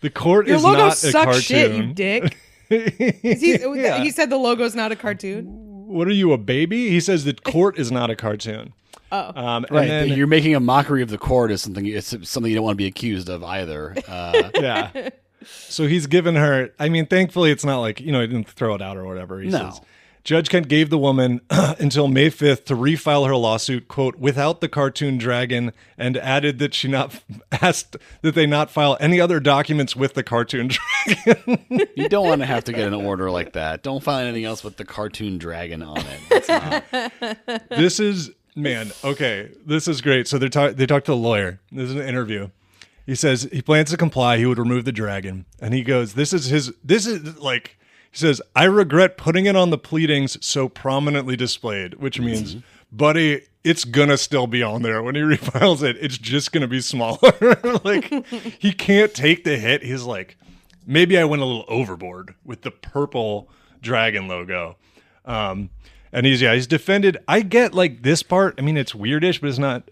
the court Your is logo not a sucks cartoon. shit, you dick. Yeah. He said the logo's not a cartoon. What are you, a baby? He says the court is not a cartoon. Oh, And Right, then, you're making a mockery of the court is something. It's something you don't want to be accused of either. yeah. So he's given her. I mean, thankfully, it's not like he didn't throw it out or whatever. He No. says, Judge Kent gave the woman until May 5th to refile her lawsuit, quote, without the cartoon dragon, and added that she not asked that they not file any other documents with the cartoon dragon. You don't want to have to get an order like that. Don't file anything else with the cartoon dragon on it. That's not... This is, man, okay, this is great. So they talk to the lawyer. This is an interview. He says he plans to comply. He would remove the dragon. And he goes, he says, I regret putting it on the pleadings so prominently displayed, which means, buddy, it's going to still be on there. When he refiles it, it's just going to be smaller. Like, he can't take the hit. He's like, maybe I went a little overboard with the purple dragon logo. And he's defended. I get like this part. I mean, it's weirdish, but it's not.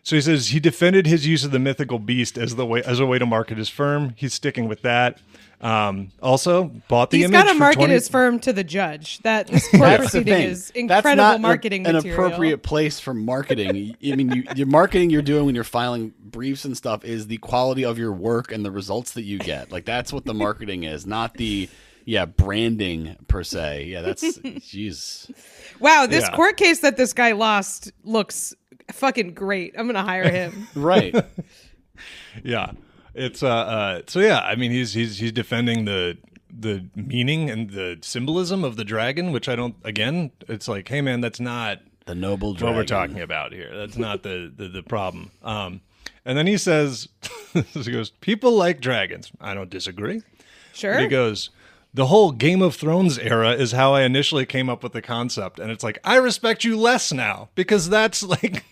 So he says he defended his use of the mythical beast as a way to market his firm. He's sticking with that. Also, bought the he's image. got to for market 20 his firm to the judge. That this court That's the proceeding thing. is That's incredible not marketing an material. appropriate place for marketing. I mean, your marketing you're doing when you're filing briefs and stuff is the quality of your work and the results that you get. Like that's what the marketing is, not the branding per se. Yeah, that's jeez. Wow, this court case that this guy lost looks fucking great. I'm gonna hire him. Right. Yeah, it's so yeah. I mean, he's defending the meaning and the symbolism of the dragon, which I don't. Again, it's like, hey man, that's not The noble dragon. what we're talking about here. That's not the problem. And then he says, he goes, people like dragons. I don't disagree. Sure. And he goes, the whole Game of Thrones era is how I initially came up with the concept. And it's like, I respect you less now because that's like,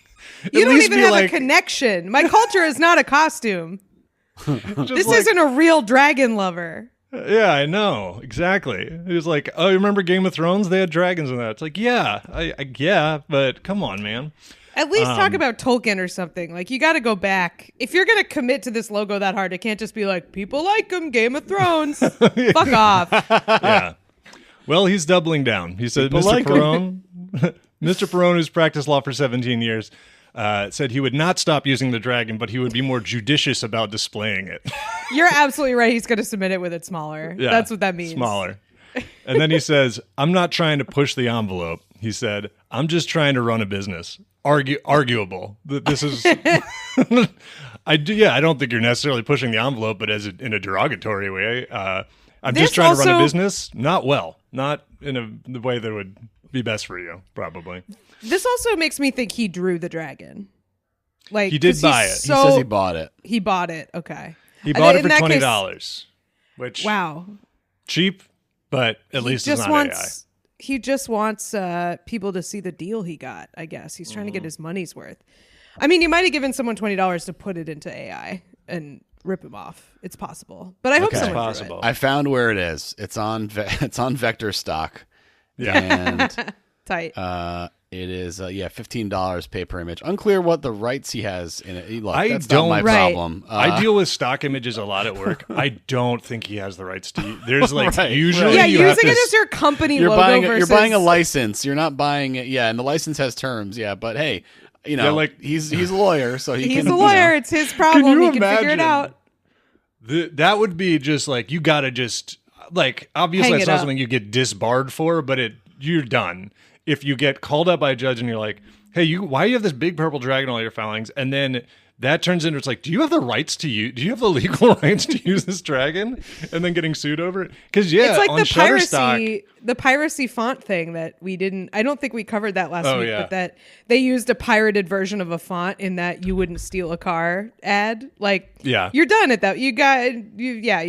You don't even have a connection. My culture is not a costume. This isn't a real dragon lover. Yeah, I know. Exactly. He was like, oh, you remember Game of Thrones? They had dragons in that. It's like, yeah, yeah, but come on, man. At least talk about Tolkien or something. Like, you got to go back. If you're going to commit to this logo that hard, it can't just be like, people like him, Game of Thrones. Fuck off. Yeah. Well, he's doubling down. He said, People Mr. like Perrone, Mr. Perrone, who's practiced law for 17 years, said he would not stop using the dragon, but he would be more judicious about displaying it. You're absolutely right. He's going to submit it with it smaller. Yeah, That's what that means. Smaller. And then he says, I'm not trying to push the envelope. He said, I'm just trying to run a business. Arguable. This is... I don't think you're necessarily pushing the envelope, but in a derogatory way. I'm just trying to run a business. Not well. Not in the way that would be best for you, probably. This also makes me think he drew the dragon. Like, He did 'cause buy he's it. He says he bought it. He bought it. Okay. He bought it In for that case- $20, which Wow. cheap, but at least it's not AI. He just wants people to see the deal he got, I guess. He's trying to get his money's worth. I mean, you might have given someone $20 to put it into AI and rip him off. It's possible. But I hope Okay. someone It's drew it. possible. I found where it is. It's on Vector stock. Yeah. And Tight. it is $15 pay per image. Unclear what the rights he has in it. Look, I that's don't- not my Right. problem. I deal with stock images a lot at work. I don't think he has the rights to. There's like Right, usually yeah, you have using to it as your company you're logo buying versus... you're buying a license. You're not buying it. Yeah, and the license has terms. Yeah, but hey, like- he's a lawyer, so he He's can. a lawyer. It's his problem. you He can figure it imagine? out. that would be just like, you gotta just like, obviously Hang it's it not up. something you get disbarred for, but you're done if you get called up by a judge and you're like, hey, why do you have this big purple dragon on all your filings? And then that turns into, it's like, do you have the rights to use? Do you have the legal rights to use this dragon? And then getting sued over it? Because It's like on the Shutterstock, piracy font thing that we didn't. I don't think we covered that last week, yeah. but that they used a pirated version of a font in that you wouldn't steal a car ad. Like, Yeah. you're done at that. You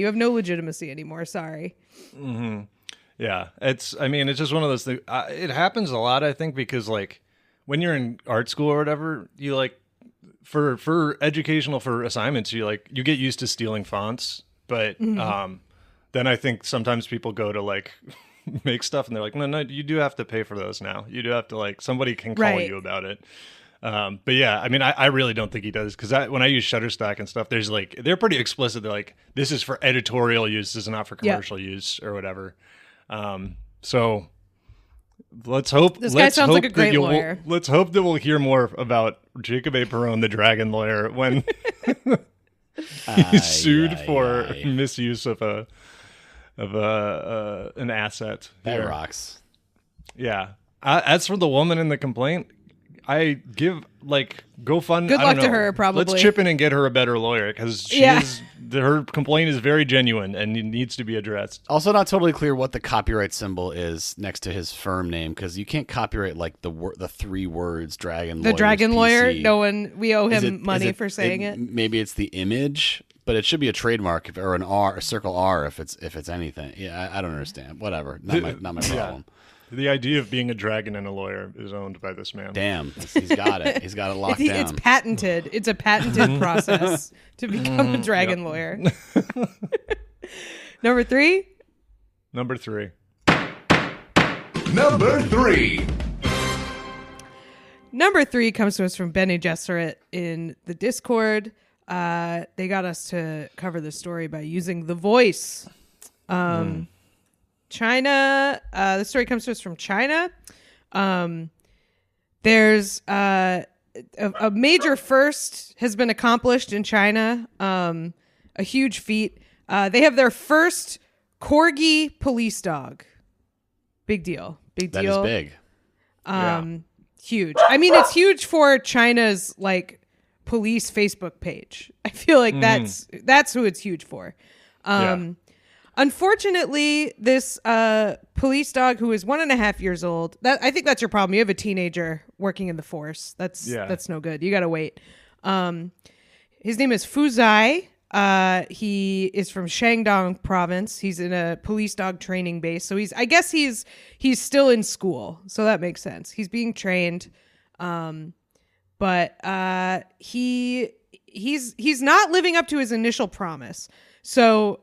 have no legitimacy anymore. Sorry. Yeah, it's just one of those things. It happens a lot, I think, because like when you're in art school or whatever, you like for educational for assignments, you get used to stealing fonts, but then I think sometimes people go to like make stuff and they're like, no, you do have to pay for those now. You do have to, like, somebody can call Right. you about it. But yeah, I mean, I really don't think he does, because when I use Shutterstock and stuff, there's like, they're pretty explicit. They're like, this is for editorial use, this is not for commercial use or whatever. So Let's hope. This guy sounds like a great that lawyer. Let's hope that we'll hear more about Jacob A. Perone, the dragon lawyer, when he's sued for misuse of an asset. That here. rocks. Yeah. As for the woman in the complaint, I give go fund. Good I don't luck to know. her, probably. Let's chip in and get her a better lawyer because her complaint is very genuine and it needs to be addressed. Also, not totally clear what the copyright symbol is next to his firm name because you can't copyright the 3 words dragon. The dragon PC. lawyer. No one. We owe him money for saying it. Maybe it's the image, but it should be a trademark or an R, a circle R if it's anything. Yeah, I don't understand. Whatever. Not my problem. The idea of being a dragon and a lawyer is owned by this man. Damn, he's got it. He's got it locked down. It's patented. It's a patented process to become a dragon lawyer. Number 3? Number 3. Number 3. Number 3 comes to us from Benny Gesserit in the Discord. They got us to cover the story by using The Voice. China. The story comes to us from China. There's a major first has been accomplished in China. A huge feat. They have their first Corgi police dog. Big deal. Big deal. That is big. Huge. I mean, it's huge for China's police Facebook page. I feel like that's who it's huge for. Unfortunately, this police dog who is 1.5 years old, I think that's your problem. You have a teenager working in the force. That's no good. You got to wait. His name is Fu Zai. He is from Shandong province. He's in a police dog training base. So I guess he's still in school. So that makes sense. He's being trained. But he's not living up to his initial promise. So,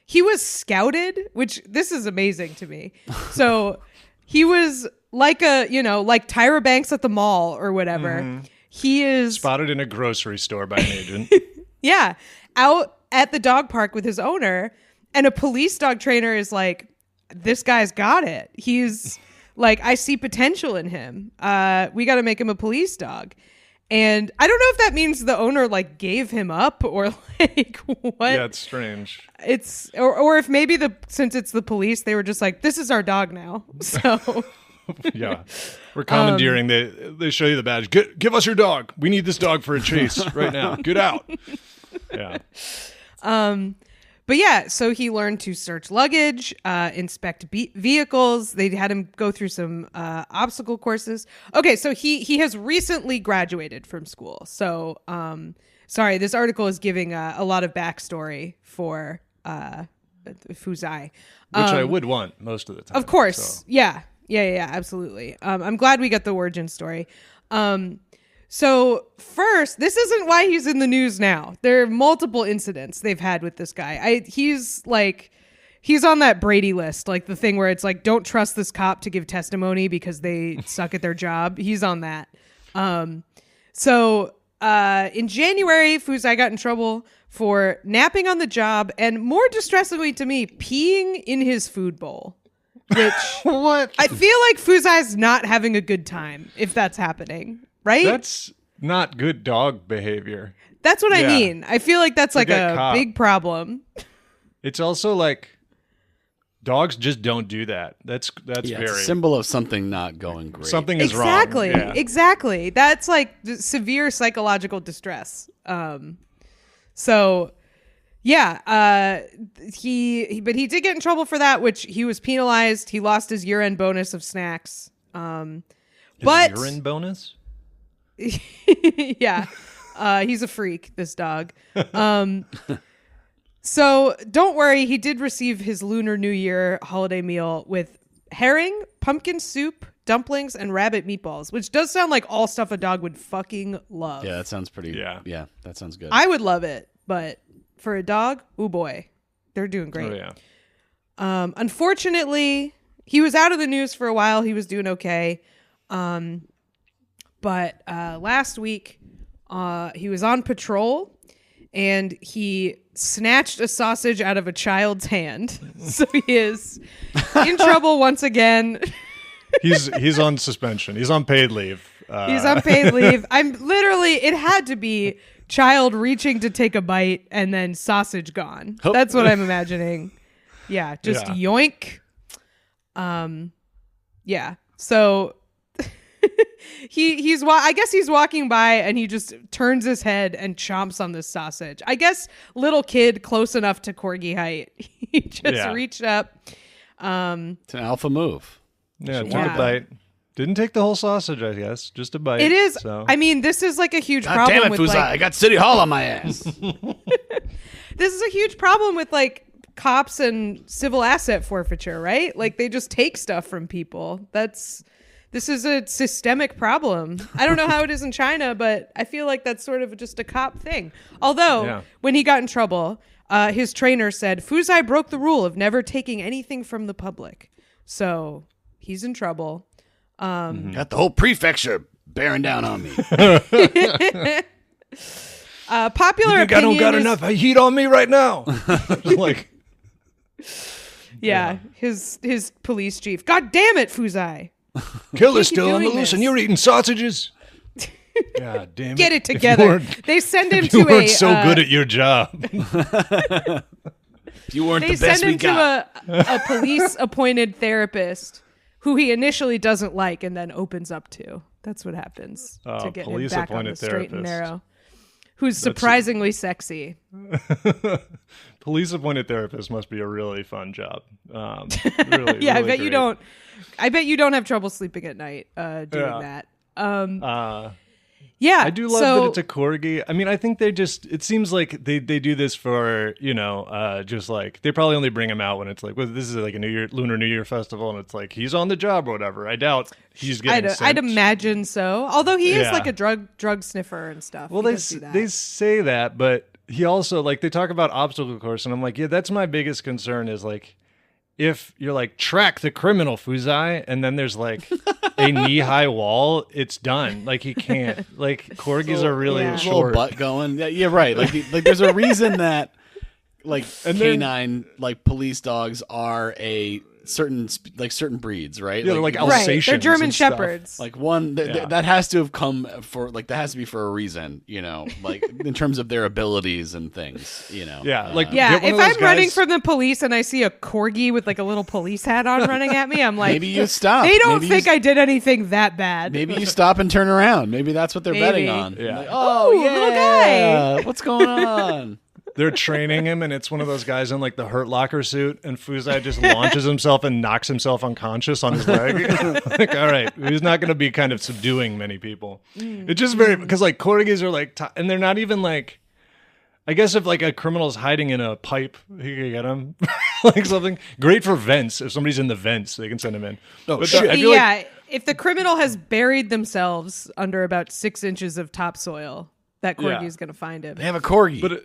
he was scouted, which this is amazing to me. So he was like Tyra Banks at the mall or whatever. Mm-hmm. He is spotted in a grocery store by an agent. Yeah. Out at the dog park with his owner, and a police dog trainer is like, this guy's got it. He's I see potential in him. We got to make him a police dog. And I don't know if that means the owner gave him up or what. Yeah, it's strange. It's or if maybe since it's the police, they were just like, this is our dog now. So yeah, we're commandeering. They show you the badge. Give us your dog. We need this dog for a chase right now. Get out. Yeah. But yeah, so he learned to search luggage, inspect vehicles. They had him go through some obstacle courses. Okay, so he has recently graduated from school. So, sorry, this article is giving a lot of backstory for Fu Zai. Which I would want most of the time. Of course. So. Yeah, absolutely. I'm glad we got the origin story. So first, this isn't why he's in the news now. There are multiple incidents they've had with this guy. He's on that Brady list, the thing where it's don't trust this cop to give testimony because they suck at their job. He's on that. So in January, Fu Zai got in trouble for napping on the job and, more distressingly to me, peeing in his food bowl. Which what? I feel like Fu Zai's not having a good time if that's happening. Right? That's not good dog behavior. That's what I mean. I feel like that's Forget a cop. big problem. It's also dogs just don't do that. That's It's very a symbol of something not going great. something is Exactly. wrong. Yeah. Exactly. That's severe psychological distress. So yeah, he did get in trouble for that, which he was penalized. He lost his year-end bonus of snacks. But urine bonus? yeah, he's a freak, this dog. So don't worry, he did receive his Lunar New Year holiday meal with herring, pumpkin soup, dumplings, and rabbit meatballs, which does sound like all stuff a dog would fucking love. Yeah, that sounds pretty. Yeah, that sounds good. I would love it, but for a dog, oh boy, they're doing great. Oh, yeah. Unfortunately, he was out of the news for a while. He was doing okay. But last week, he was on patrol and he snatched a sausage out of a child's hand. So he is in trouble once again. He's on suspension. He's on paid leave. He's on paid leave. It had to be child reaching to take a bite and then sausage gone. That's what I'm imagining. Yeah, just yoink. Yeah. So I guess he's walking by and he just turns his head and chomps on this sausage. I guess little kid close enough to Corgi height. He just reached up. It's an alpha move. Yeah, took a bite. Didn't take the whole sausage, I guess. Just a bite. It is. So. I mean, this is like a huge God problem damn it, with Fuzai. I got City Hall on my ass. This is a huge problem with like cops and civil asset forfeiture, right? Like they just take stuff from people. This is a systemic problem. I don't know how it is in China, but I feel like that's sort of just a cop thing. Although when he got in trouble, his trainer said Fuzai broke the rule of never taking anything from the public. So he's in trouble. Got the whole prefecture bearing down on me. Popular I don't opinion got is, enough heat on me right now. Like, his police chief. God damn it, Fuzai. killer's still on the doing loose, this? and you're eating sausages. God damn it! Get it together. They send him to you weren't so good at your job. You weren't They the best send we him got. to a police-appointed therapist who he initially doesn't like and then opens up to. That's what happens to get him back on the straight and narrow. Who's surprisingly sexy. Police appointed therapist must be a really fun job. Yeah, really I bet great. you don't. I bet you don't have trouble sleeping at night doing that. Yeah, I do love that it's a corgi. I mean, I think it seems like they do this for, just like, they probably only bring him out when it's like, well, this is like a Lunar New Year festival, and it's like, he's on the job or whatever. I doubt he's getting sent. I'd imagine so. Although he is like a drug sniffer and stuff. Well, they say that, but he also, like, they talk about obstacle course, and I'm like, yeah, that's my biggest concern is, like, if you're like, track the criminal, Fuzai, and then there's like a knee-high wall, it's done. Like, he can't. Like, corgis are really Little short. butt going. Yeah, right. Like there's a reason that like canine like police dogs are a certain breeds, right? Yeah, like, they're like Alsatians. They're German and stuff. shepherds. like one that has to have come for like that has to be for a reason, like in terms of their abilities and things, Yeah, like Yeah, get one if of those I'm running guys- from the police and I see a corgi with like a little police hat on running at me, I'm like, maybe you stop. They don't Maybe think I did anything that bad. Maybe you stop and turn around. Maybe that's what they're betting Maybe. on. Yeah. Like, oh, Ooh, yeah, little guy. What's going on? They're training him, and it's one of those guys in like the Hurt Locker suit, and Fuzai just launches himself and knocks himself unconscious on his leg. Like, all right, he's not going to be kind of subduing many people. It's just very, because like corgis are like, and they're not even like, I guess if like a criminal's hiding in a pipe, he can get him. Like something great for vents. If somebody's in the vents, they can send him in. Oh, But shit. I feel like- Yeah, if the criminal has buried themselves under about 6 inches of topsoil, that corgi is going to find him. They have a corgi. But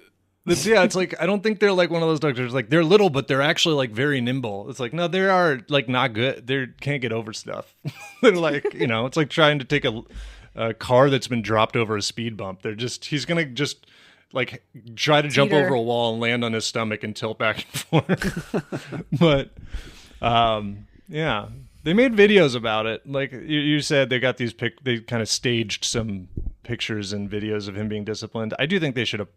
it's like, I don't think they're like one of those doctors. Like, they're little, but they're actually like very nimble. It's like, no, they are like not good. They can't get over stuff. They're like, it's like trying to take a car that's been dropped over a speed bump. He's going to just like try to jump over a wall and land on his stomach and tilt back and forth. But, yeah, they made videos about it. Like you said, they got these they kind of staged some pictures and videos of him being disciplined. I do think they should have.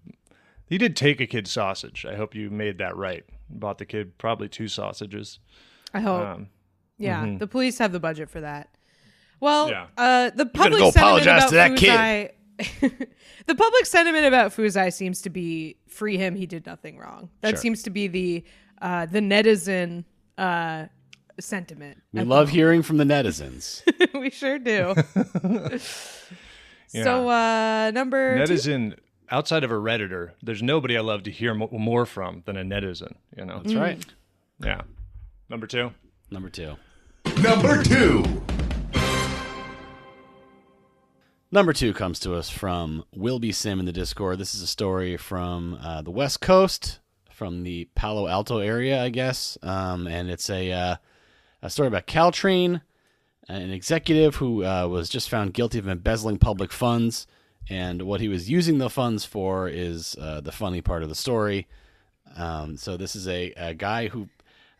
He did take a kid's sausage. I hope you made that right. Bought the kid probably 2 sausages. I hope. Yeah, the police have the budget for that. Well, Yeah. the public go sentiment apologize about to that Fuzai, the public sentiment about Fuzai seems to be free him. He did nothing wrong. That seems to be the netizen sentiment. we love hearing from the netizens. We sure do. So number two. Netizen, outside of a Redditor, there's nobody I love to hear more from than a netizen. That's right. Yeah. Number 2. Number 2. Number 2. Number 2 comes to us from Wilby Sim in the Discord. This is a story from the West Coast, from the Palo Alto area, I guess. And it's a story about Caltrain, an executive who was just found guilty of embezzling public funds. And what he was using the funds for is the funny part of the story. So this is a guy who,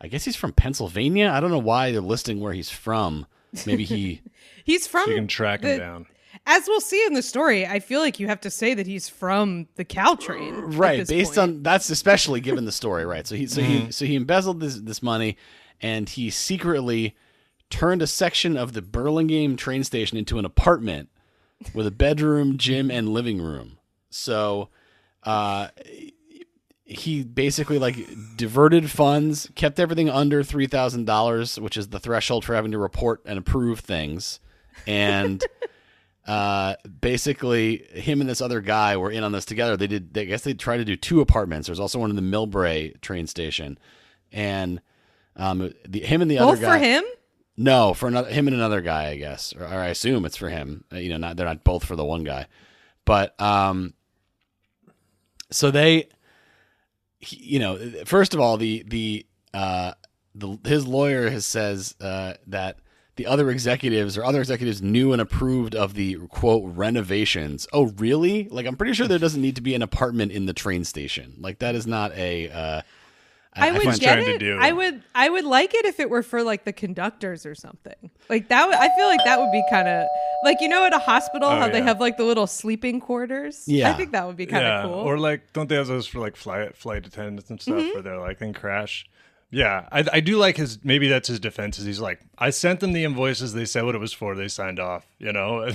I guess he's from Pennsylvania. I don't know why they're listing where he's from. Maybe he. He's from. So you can track him down. As we'll see in the story, I feel like you have to say that he's from the Caltrain. Right, based on that's especially given the story, right? So he embezzled this money, and he secretly turned a section of the Burlingame train station into an apartment with a bedroom, gym, and living room. So he basically like diverted funds, kept everything under $3,000, which is the threshold for having to report and approve things, and basically him and this other guy were in on this together. I guess they tried to do 2 apartments. There's also one in the Millbrae train station, and him and the other guy. Both for him? No, for him and another guy, I guess, or I assume it's for him. They're not both for the one guy, but so first of all, his lawyer says that the other executives knew and approved of the quote renovations. Oh, really? Like, I'm pretty sure there doesn't need to be an apartment in the train station. Like, that is not a. I would get it. I would like it if it were for like the conductors or something like that. I feel like that would be kind of like, at a hospital how they have like the little sleeping quarters. Yeah, I think that would be kind of cool. Or like, don't they have those for like flight attendants and stuff where they're like in crash? Yeah, I do like maybe that's his defense. Is he's like, I sent them the invoices. They said what it was for. They signed off. I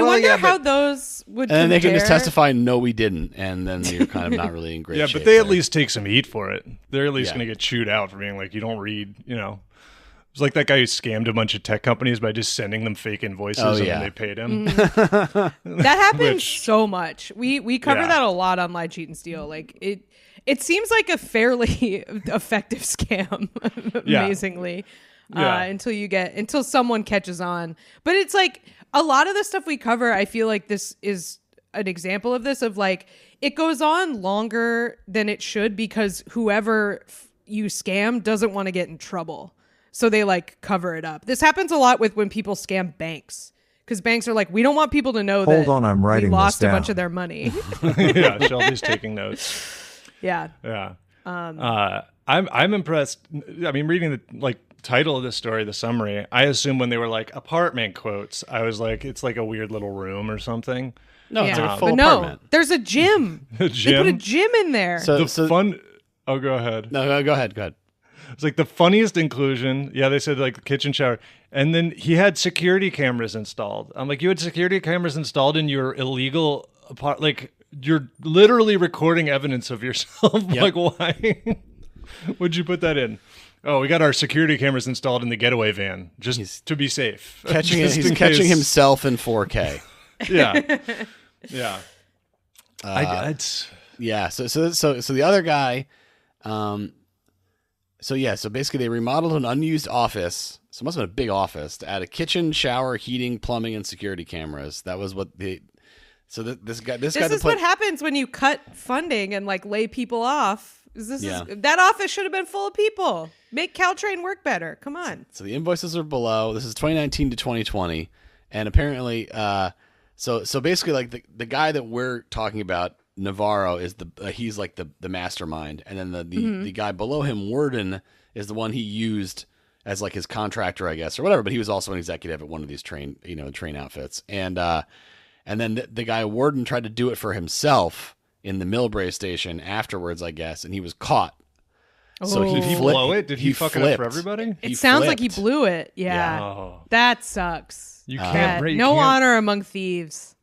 wonder how those would. And they can just testify, no, we didn't, and then you're kind of not really in great shape. Yeah, but they at least take some heat for it. They're at least going to get chewed out for being like, you don't read. It's like that guy who scammed a bunch of tech companies by just sending them fake invoices and then they paid him. That happens so much. We cover that a lot on Lie, Cheat, and Steal. Like it seems like a fairly effective scam, amazingly, until someone catches on. But it's like a lot of the stuff we cover, I feel like this is an example of this, of like it goes on longer than it should because whoever you scam doesn't want to get in trouble. So they like cover it up. This happens a lot with when people scam banks. Because banks are like, we don't want people to know that I'm writing we lost this a down. bunch of their money. Yeah, Shelby's taking notes. Yeah. I'm impressed. I mean, reading the title of the story, the summary, I assume when they were like apartment quotes, I was like, it's like a weird little room or something. No, it's like a full but apartment. No, there's a gym. A gym? They put a gym in there. So fun. Oh, go ahead. No, go ahead. It's like the funniest inclusion. Yeah, they said like the kitchen shower. And then he had security cameras installed. I'm like, you had security cameras installed in your illegal apartment? Like, you're literally recording evidence of yourself. Yep. Like, why would you put that in? Oh, we got our security cameras installed in the getaway van just to be safe. He's catching himself in 4K. Yeah. Yeah. So the other guy, so basically they remodeled an unused office. So it must have been a big office to add a kitchen, shower, heating, plumbing, and security cameras. That was what this is what happens when you cut funding and like lay people off. That office should have been full of people. Make Caltrain work better. Come on. So the invoices are below. This is 2019 to 2020, and apparently, so basically, like the guy that we're talking about, Navarro, is he's like the mastermind, and then the guy below him, Worden, is the one he used as like his contractor, I guess, or whatever. But he was also an executive at one of these train outfits, and then the guy Worden tried to do it for himself in the Millbrae station afterwards, I guess, and he was caught. So did he blow it? Did he fuck it up for everybody? It sounds like he blew it. Yeah. Oh. That sucks. You can't. No honor among thieves.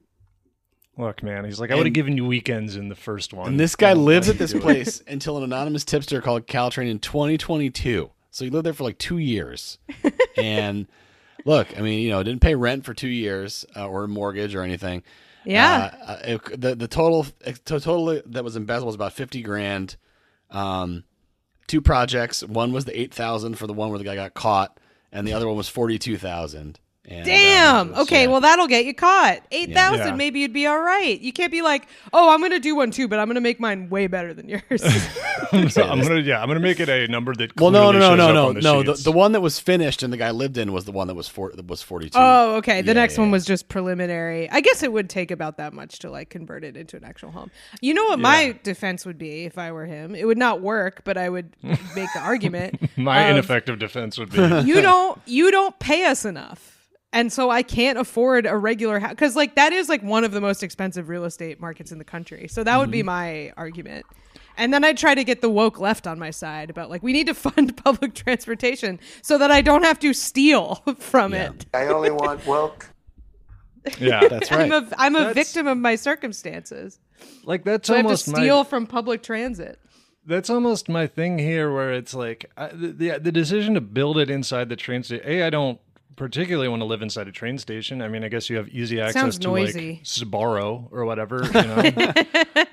Look, man, he's like, I would have given you weekends in the first one. And this guy lives at this place until an anonymous tipster called Caltrain in 2022. So he lived there for like 2 years. And look, I mean, didn't pay rent for 2 years or a mortgage or anything. Yeah. The total that was embezzled was about $50,000. 2 projects. One was the $8,000 for the one where the guy got caught, and the other one was $42,000. And, Damn. Okay, well that'll get you caught. 8,000, Yeah. maybe you'd be all right. You can't be like, oh, I'm gonna do one too, but I'm gonna make mine way better than yours. I'm gonna make it a number that. Well, clearly shows up on the no. sheets. The one that was finished and the guy lived in was the one that was 42. Oh, okay. The Yeah, next one yeah. was just preliminary. I guess it would take about that much to like convert it into an actual home. You know what my defense would be if I were him? It would not work, but I would make the argument. My ineffective defense would be. You don't pay us enough. And so I can't afford a regular house because like that is like one of the most expensive real estate markets in the country. So that would be my argument. And then I'd try to get the woke left on my side about like we need to fund public transportation so that I don't have to steal from it. I only want woke. Yeah, That's right. I'm a victim of my circumstances. like that's So I have to almost steal from public transit. That's almost my thing here, where it's like the decision to build it inside the train station. I don't particularly want to live inside a train station. I mean, I guess you have easy access Sounds to noisy. like Sbarro or whatever. You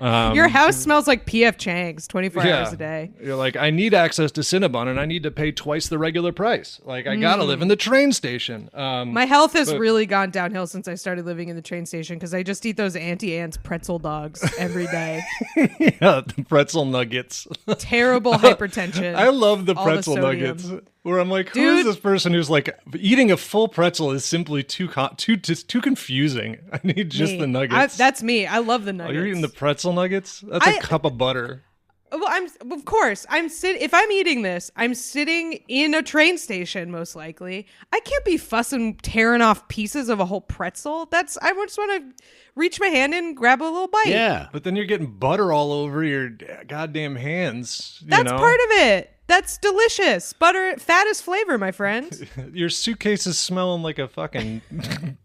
know? Your house smells like P.F. Chang's 24 hours a day. You're like, I need access to Cinnabon, and I need to pay twice the regular price. Like, I gotta live in the train station. My health has really gone downhill since I started living in the train station because I just eat those Auntie Anne's pretzel dogs every day. Yeah, the pretzel nuggets. Terrible hypertension. I love the all the pretzel sodium. nuggets. Where I'm like, who is Dude. this person who's like eating a full pretzel is simply too confusing. I need just Me. the nuggets. That's me. I love the Oh, nuggets. you're eating the pretzel nuggets? That's a cup of butter. Well, if I'm eating this, I'm sitting in a train station, most likely. I can't be fussing tearing off pieces of a whole pretzel. I just want to reach my hand in and grab a little bite. Yeah. But then you're getting butter all over your goddamn hands. That's part of it. That's delicious. Butter, fat is flavor, my friend. Your suitcase is smelling like a fucking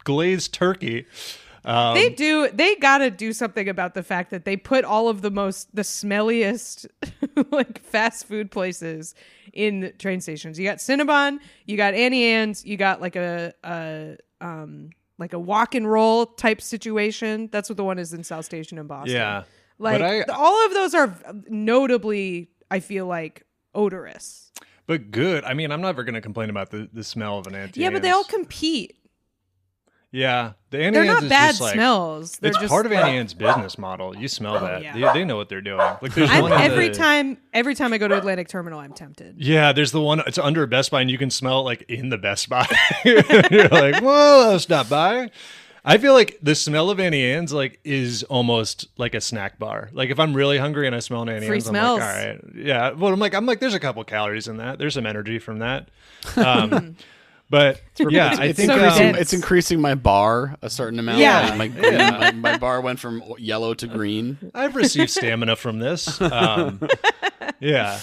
glazed turkey. They gotta do something about the fact that they put all of the smelliest like fast food places in train stations. You got Cinnabon, you got Annie Ann's, you got like a walk and roll type situation. That's what the one is in South Station in Boston. Yeah. Like all of those are notably, I feel like, odorous. But good. I mean, I'm never going to complain about the smell of an Auntie Yeah, but they all Anne's. compete. Yeah, the Annie They're Ann's not is bad just like, smells. They're it's just part of Annie Ann's business model. You smell that. yeah. They know what they're doing. Like there's one in every the- time I go to Atlantic Terminal, I'm tempted. Yeah, there's the one. It's under a Best Buy, and you can smell it like in the Best Buy. You're like, well, I'll stop by. I feel like the smell of Annie Ann's like is almost like a snack bar. Like if I'm really hungry and I smell an Annie Free Ann's, smells. I'm like, all right, yeah. Well, I'm like, there's a couple calories in that. There's some energy from that. But yeah, I think dense. It's increasing my bar a certain amount. Yeah. Like, my bar went from yellow to green. I've received stamina from this. Yeah.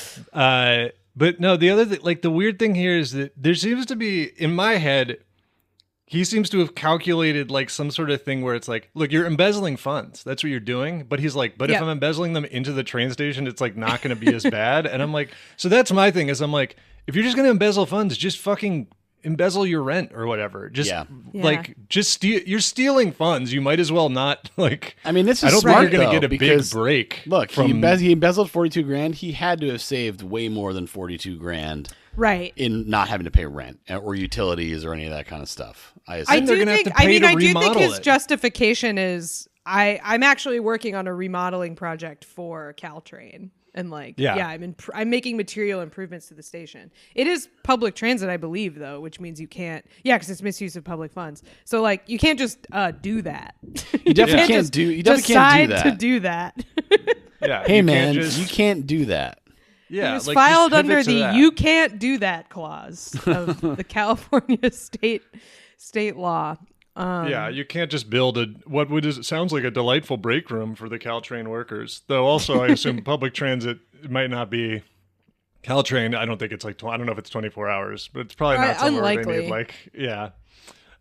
But no, the other thing, like the weird thing here is that there seems to be, in my head, he seems to have calculated like some sort of thing where it's like, look, you're embezzling funds. That's what you're doing. But he's like, but if I'm embezzling them into the train station, it's like not going to be as bad. And I'm like, so that's my thing is I'm like, if you're just going to embezzle funds, just fucking embezzle your rent or whatever. Just you're stealing funds. You might as well not like. I mean, this is I don't smart, think you're going though, to get a because, big break. Look, from, he embezzled 42 grand. He had to have saved way more than 42 grand. Right. In not having to pay rent or utilities or any of that kind of stuff. I I assume. do gonna have think. to pay to I do think remodel his it. justification is I'm actually working on a remodeling project for Caltrain, and I'm making material improvements to the station. It is public transit, I believe, though, which means you can't. Yeah, because it's misuse of public funds. So like you can't just do that. You definitely can't do. You definitely can't do decide that. to do that. yeah, Hey you man, can't just- you can't do that. yeah, It was like, filed just under pivot to the that. "you can't do that" clause of the California state law. Yeah, you can't just build sounds like a delightful break room for the Caltrain workers. Though also, I assume public transit might not be Caltrain. I don't think it's like I don't know if it's 24 hours, but it's probably not somewhere where they unlikely. need like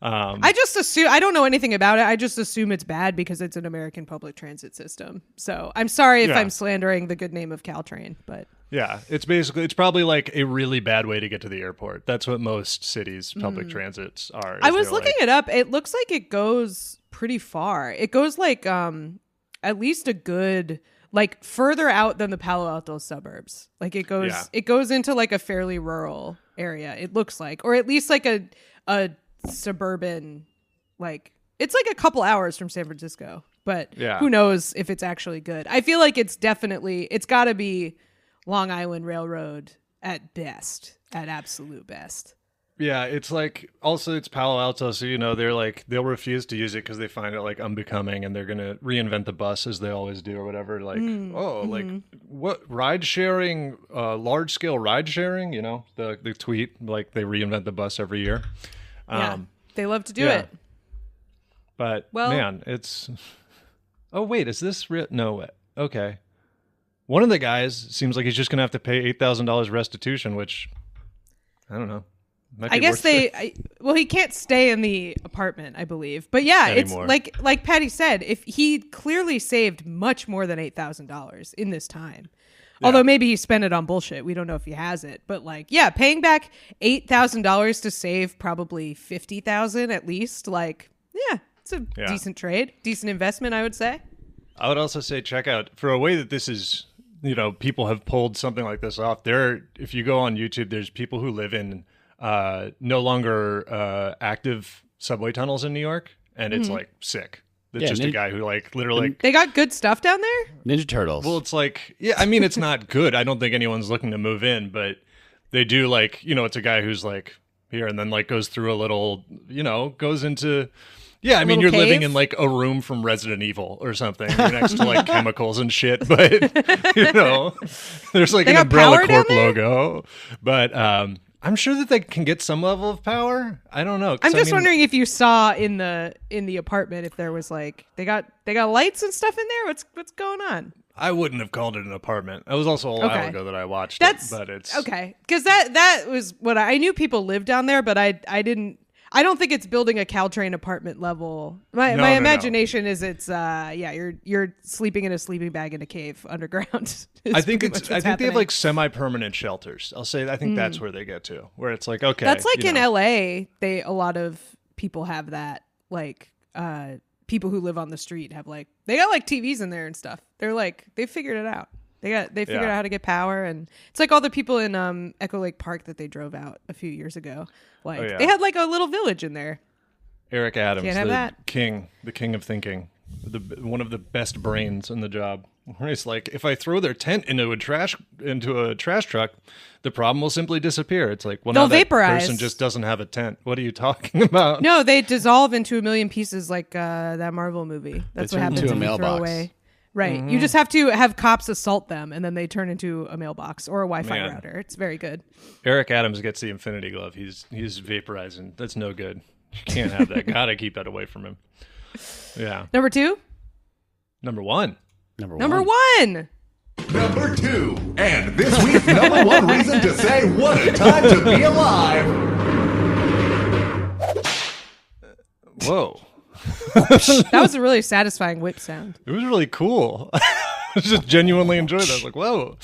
I just assume I don't know anything about it. I just assume it's bad because it's an American public transit system. So I'm sorry if Yeah. I'm slandering the good name of Caltrain, but yeah. It's probably like a really bad way to get to the airport. That's what most cities' public transits are. I was looking it up. It looks like it goes pretty far. It goes like at least a good like further out than the Palo Alto suburbs. Like it goes into like a fairly rural area. It looks like, or at least like a suburban, like it's like a couple hours from San Francisco, but Yeah. who knows if it's actually good. I feel like it's got to be Long Island Railroad at best, at absolute best. Yeah, it's like also it's Palo Alto, so they'll refuse to use it because they find it like unbecoming, and they're gonna reinvent the bus as they always do or whatever. Like like what ride sharing, large scale ride sharing. The tweet like they reinvent the bus every year. Yeah, they love to do it. But man, it's. Oh wait, is this real? No, okay. One of the guys seems like he's just gonna have to pay $8,000 restitution, which I don't know. I guess he can't stay in the apartment, I believe. But yeah, anymore. It's like Patty said, if he clearly saved much more than $8,000 in this time. Yeah. Although maybe he spent it on bullshit. We don't know if he has it. But paying back $8,000 to save probably $50,000 at least. It's a decent trade, decent investment, I would say. I would also say check out for a way that this is, people have pulled something like this off. If you go on YouTube, there's people who live in no longer active subway tunnels in New York, and it's like sick. It's just a guy who literally they got good stuff down there. Ninja Turtles. Well, it's it's not good. I don't think anyone's looking to move in, but they do it's a guy who's here and then goes through a little goes into. Yeah, I mean, you're living in a room from Resident Evil or something. You're next to chemicals and shit, but there's an Umbrella Corp logo. But I'm sure that they can get some level of power. I don't know. I'm just wondering if you saw in the apartment if there was they got lights and stuff in there. What's going on? I wouldn't have called it an apartment. It was also a while ago that I watched it, but it's okay because that was what I knew. People lived down there, but I didn't. I don't think it's building a Caltrain apartment level. My imagination is it's you're sleeping in a sleeping bag in a cave underground. I think they have semi-permanent shelters. I think that's where they get to, where it's okay. That's in LA. A lot of people have that. People who live on the street have they got TVs in there and stuff. They're they figured it out. They figured out how to get power, and it's all the people in Echo Lake Park that they drove out a few years ago. They had a little village in there. Eric Adams, the king of thinking, one of the best brains in the job. He's if I throw their tent into a trash truck, the problem will simply disappear. It's they'll that vaporize. Person just doesn't have a tent. What are you talking about? No, they dissolve into a million pieces that Marvel movie. That's what happens when you throw away. Right. You just have to have cops assault them, and then they turn into a mailbox or a Wi-Fi router. It's very good. Eric Adams gets the Infinity Glove. He's vaporizing. That's no good. You can't have that. Gotta keep that away from him. Yeah. Number 2? Number 1. Number one. Number 2. And this week's number 1 reason to say what a time to be alive. Whoa. That was a really satisfying whip sound. It was really cool. I just genuinely enjoyed it. I was whoa.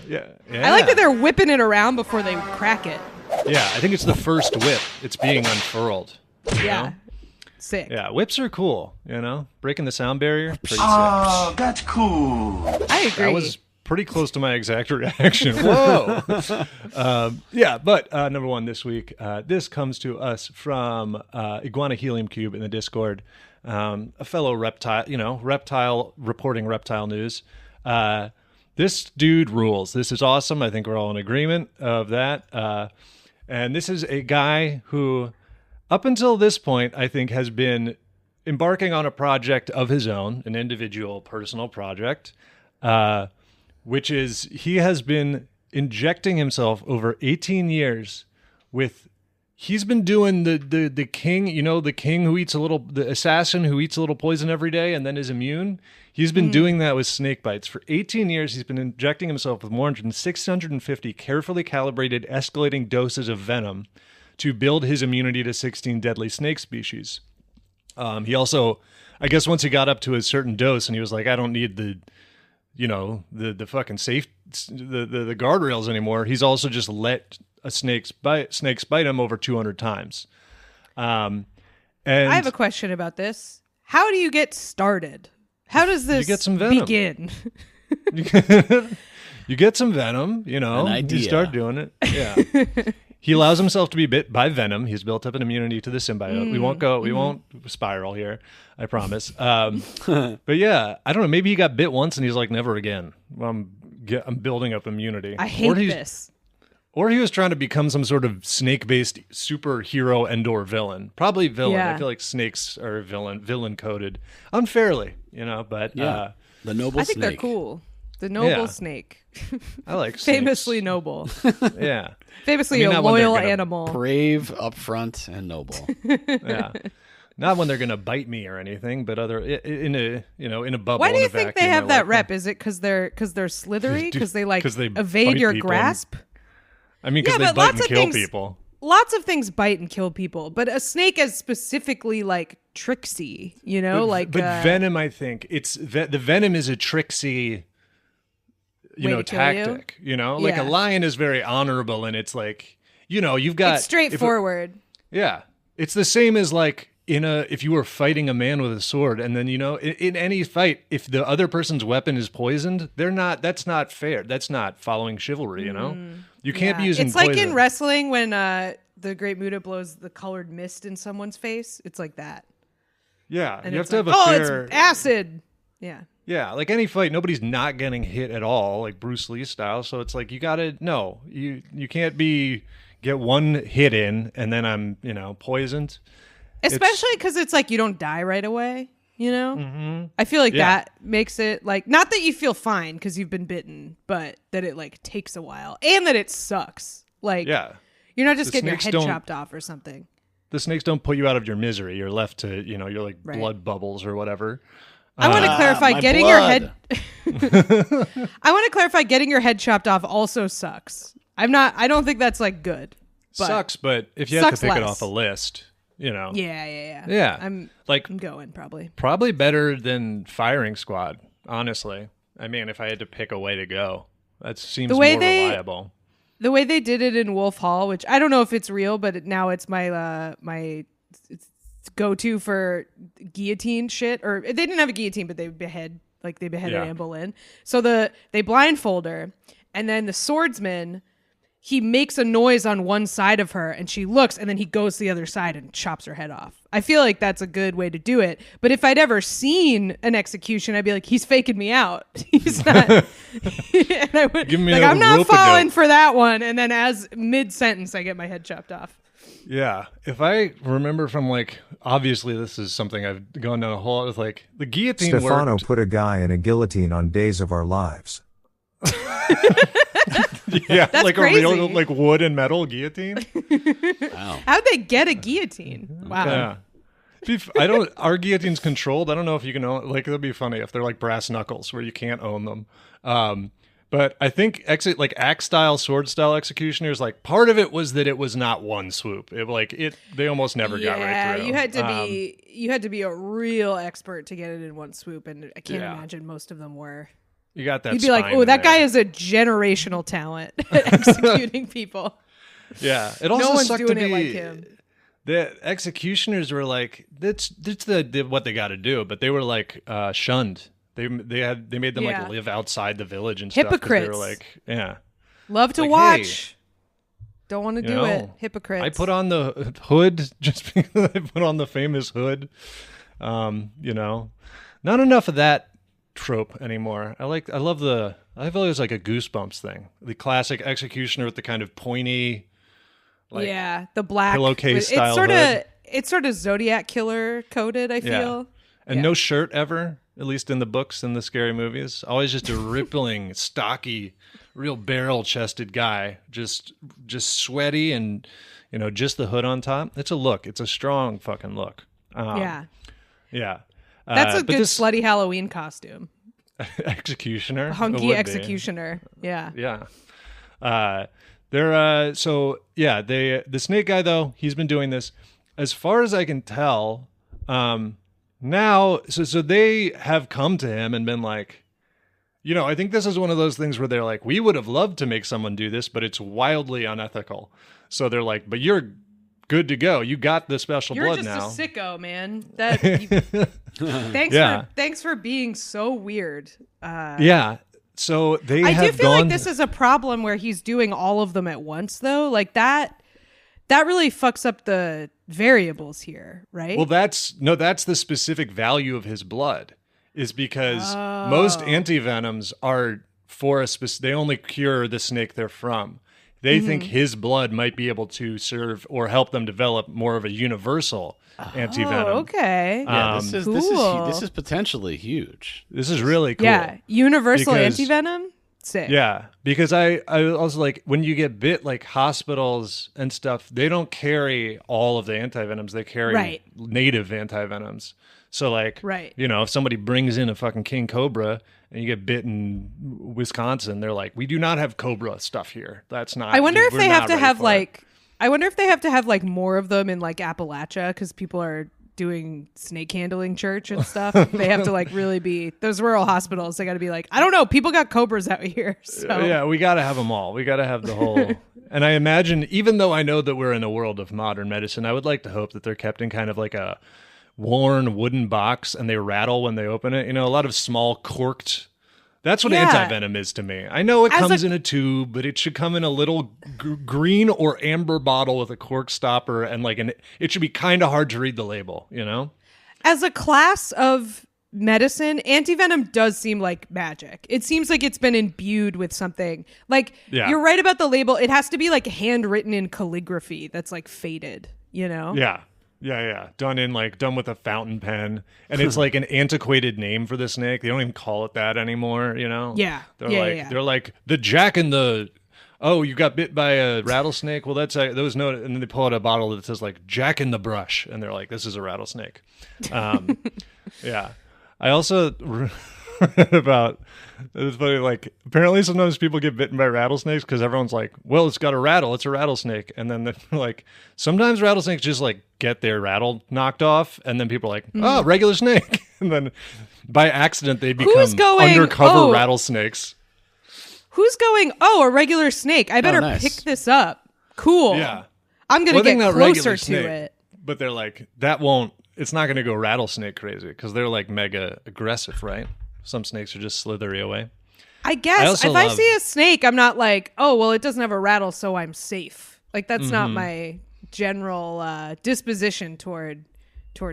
Yeah. I like that they're whipping it around before they crack it. Yeah, I think it's the first whip. It's being unfurled. Yeah. Sick. Yeah, whips are cool, breaking the sound barrier. Oh, that's cool. I agree. That was pretty close to my exact reaction. Whoa. But number 1 this week, this comes to us from Iguana Helium Cube in the Discord, a fellow reptile reporting reptile news. This dude rules. This is awesome. I think we're all in agreement of that. And this is a guy who, up until this point, I think has been embarking on a project of his own, an individual personal project, which is he has been injecting himself over 18 years with, he's been doing the king, the king who eats the assassin who eats a little poison every day and then is immune. He's been doing that with snake bites. For 18 years, he's been injecting himself with more than 650 carefully calibrated escalating doses of venom to build his immunity to 16 deadly snake species. He also, I guess once he got up to a certain dose and he was I don't need the fucking the guardrails anymore. He's also just let snakes bite him over 200 times. And I have a question about this. How do you get started? How does this get some venom. begin? You get some venom, you start doing it. Yeah. He allows himself to be bit by venom. He's built up an immunity to the symbiote. We won't spiral here, I promise. But yeah, I don't know. Maybe he got bit once and he's like, never again. Well, I'm building up immunity. I hate this. Or he was trying to become some sort of snake-based superhero and/or villain. Probably villain. Yeah. I feel like snakes are villain-coded unfairly, But the noble I think snake. they're cool. The noble Yeah. snake. I like snakes. Famously noble. Yeah, Famously not a when they're loyal gonna animal. Brave, upfront, and noble. yeah. Not when they're gonna bite me or anything, but in a bubble. Why do in you a think they vacuum, have they're that rep? Is it because they're slithery? Because they 'cause they evade bite your people. grasp? I mean, because Yeah, they but bite lots and of kill things- people. Lots of things bite and kill people, but a snake is specifically like tricksy, But venom, I think the venom is a tricksy, Way to kill tactic. Like Yeah. a lion is very honorable, and it's like you've got it's straightforward. Yeah, it's the same as like if you were fighting a man with a sword, and then in any fight, if the other person's weapon is poisoned, that's not fair. That's not following chivalry. You can't be using. It's like poison. in wrestling when the Great Muta blows the colored mist in someone's face. It's like that. Yeah, And you have it's to have like, a fair. it's acid. Yeah. Yeah, like any fight, nobody's not getting hit at all, like Bruce Lee style. So it's like you can't get one hit in and then I'm poisoned. Especially because it's like you don't die right away. Mm-hmm. I feel like Yeah. that makes it like not that you feel fine because you've been bitten, but that it like takes a while and that it sucks. Like Yeah, you're not just The getting your snakes head don't- chopped off or something. the snakes don't put you out of your misery. You're left to you're like Right. blood bubbles or whatever. I want to clarify my getting blood. your head. I want to clarify getting your head chopped off also sucks. I don't think that's like good. But Sucks, but if you have to sucks pick it less. off a list, Yeah. Yeah. I'm like going probably. probably better than firing squad. Honestly, I mean, if I had to pick a way to go, that seems The more way reliable. The way they did it in Wolf Hall, which I don't know if it's real, but now it's my my go-to for guillotine shit. Or they didn't have a guillotine, but they beheaded Yeah. Anne Boleyn. So they blindfold her, and then the swordsman, he makes a noise on one side of her, and she looks, and then he goes to the other side and chops her head off. I feel like that's a good way to do it. But if I'd ever seen an execution, I'd be like, he's faking me out. He's not. And I would, Give me like, a I'm not rope-a-dope. falling for that one. And then as mid-sentence, I get my head chopped off. Yeah, if I remember from obviously this is something I've gone down a whole lot with the guillotine Stefano worked. put a guy in a guillotine on Days of Our Lives. Yeah, That's like crazy. a real wood and metal guillotine. Wow. How'd they get a guillotine? Wow. Yeah. Our guillotine's controlled. I don't know if you can own, it'd be funny if they're brass knuckles where you can't own them. But I think axe style, sword style executioners, part of it was that it was not one swoop. They almost never got right through. you had to be a real expert to get it in one swoop, and I can't imagine most of them were. You got that. You'd be like, spine oh, that there. guy is a generational talent at executing people. Yeah, it also No one's sucked doing to it be, like him. The executioners were that's what they got to do, but they were shunned. They made them Yeah. live outside the village and stuff. 'Cause Hypocrites. They were yeah. Love to Like, hey, don't want to do know, it. Hypocrites. I put on the hood just because I put on the famous hood. Not enough of that trope anymore. I've always a Goosebumps thing. The classic executioner with the kind of pointy, the black pillowcase it's style sorta it's sort of Zodiac killer coded, I feel. and no shirt ever, at least in the books and the scary movies. Always just a rippling, stocky, real barrel-chested guy, just sweaty and just the hood on top. It's a look. It's a strong fucking look. Yeah. Yeah. That's a but good this slutty Halloween costume. executioner. It Hunky would be. executioner. Yeah. Yeah. The snake guy though, he's been doing this as far as I can tell. Now, so they have come to him and been like, I think this is one of those things where they're like, we would have loved to make someone do this, but it's wildly unethical. So they're like, but you're good to go. You got the special You're blood just now. a sicko, man. Thanks for being so weird. Yeah. So they I have do feel gone like this is a problem where he's doing all of them at once, though. Like that, that really fucks up the variables here, right? Well, that's the specific value of his blood, is because most antivenoms are for they only cure the snake they're from. They think his blood might be able to serve or help them develop more of a universal antivenom. Okay. Yeah, Cool. this is potentially huge. This is really cool. Yeah, universal Because- antivenom. Sick. Yeah, because I also like when you get bit, like hospitals and stuff, they don't carry all of the antivenoms. They carry native antivenoms. So like, you know, if somebody brings in a fucking king cobra and you get bit in Wisconsin, they're like, we do not have cobra stuff here. That's not. I wonder if we're they not have to ready have for it." like. I wonder if they have to have like more of them in like Appalachia because people are doing snake handling church and stuff. They have to like really be those rural hospitals. They got to be like, I don't know, people got cobras out here. So Yeah, we got to have them all. We got to have the whole. And I imagine, even though I know that we're in a world of modern medicine, I would like to hope that they're kept in kind of like a worn wooden box and they rattle when they open it. You know, a lot of small corked. That's what antivenom is to me. I know it comes in a tube, but it should come in a little green or amber bottle with a cork stopper, and like it should be kind of hard to read the label, you know? As a class of medicine, antivenom does seem like magic. It seems like it's been imbued with something. Like you're right about the label. It has to be like handwritten in calligraphy that's like faded, you know? Yeah. Done with a fountain pen, and it's like an antiquated name for the snake. They don't even call it that anymore, you know? Yeah. They're like the jack and the. Oh, you got bit by a rattlesnake? Well, that's those note, and then they pull out a bottle that says like Jack in the Brush, and they're like, this is a rattlesnake. Yeah. I also read about. It's funny, like, apparently sometimes people get bitten by rattlesnakes because everyone's like, well, it's got a rattle, it's a rattlesnake. And then they're like, sometimes rattlesnakes just like get their rattle knocked off, and then people are like, oh, regular snake. And then by accident, they become undercover rattlesnakes. Who's going, oh, a regular snake. I better pick this up. Cool. Yeah. I'm going to get closer to it. But they're like, it's not going to go rattlesnake crazy because they're like mega aggressive, right? Some snakes are just slithery away. I guess if I see a snake, I'm not like, oh, well, it doesn't have a rattle, so I'm safe. Like that's not my general disposition toward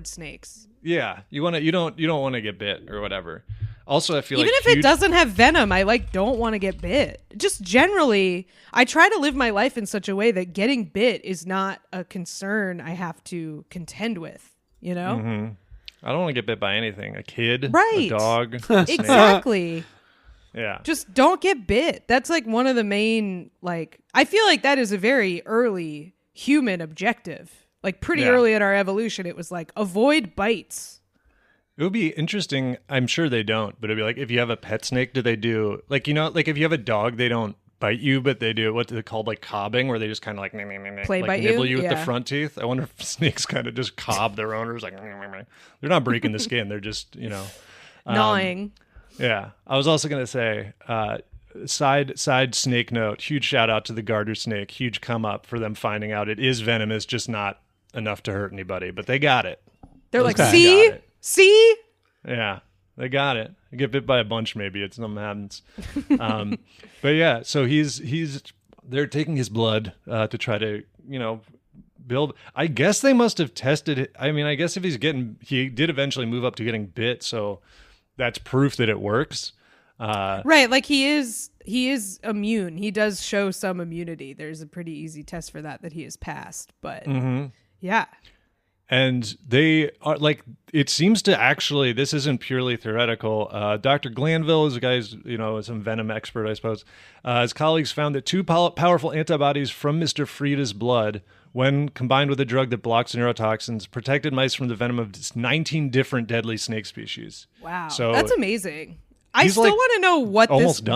snakes. Yeah, you don't want to get bit or whatever. Also, I feel even like if it doesn't have venom, I like don't want to get bit. Just generally, I try to live my life in such a way that getting bit is not a concern I have to contend with. You know. Mm-hmm. I don't want to get bit by anything. A kid, right? A dog, a snake. Exactly. Yeah. Just don't get bit. That's like one of the main, like, I feel like that is a very early human objective. Like pretty early in our evolution, it was like avoid bites. It would be interesting. I'm sure they don't, but it'd be like if you have a pet snake, do they do like, you know, like if you have a dog, they don't bite you, but they do what they called like cobbing, where they just kind of like nibble you with the front teeth. I wonder if snakes kind of just cobb their owners, like they're not breaking the skin, they're just, you know, gnawing. Yeah, I was also gonna say, side snake note. Huge shout out to the garter snake. Huge come up for them finding out it is venomous, just not enough to hurt anybody. But they got it. They're like, see. Yeah. They got it. You get bit by a bunch, maybe it's something happens. But yeah, so they're taking his blood to try to, you know, build. I guess they must have tested it. I mean, I guess if he did eventually move up to getting bit, so that's proof that it works. Right, like he is immune. He does show some immunity. There's a pretty easy test for that he has passed. But yeah. And they are like, it seems to actually, this isn't purely theoretical. Dr. Glanville is a guy who's, you know, some venom expert, I suppose. His colleagues found that two powerful antibodies from Mr. Frieda's blood, when combined with a drug that blocks neurotoxins, protected mice from the venom of 19 different deadly snake species. Wow. So that's amazing. I still want to know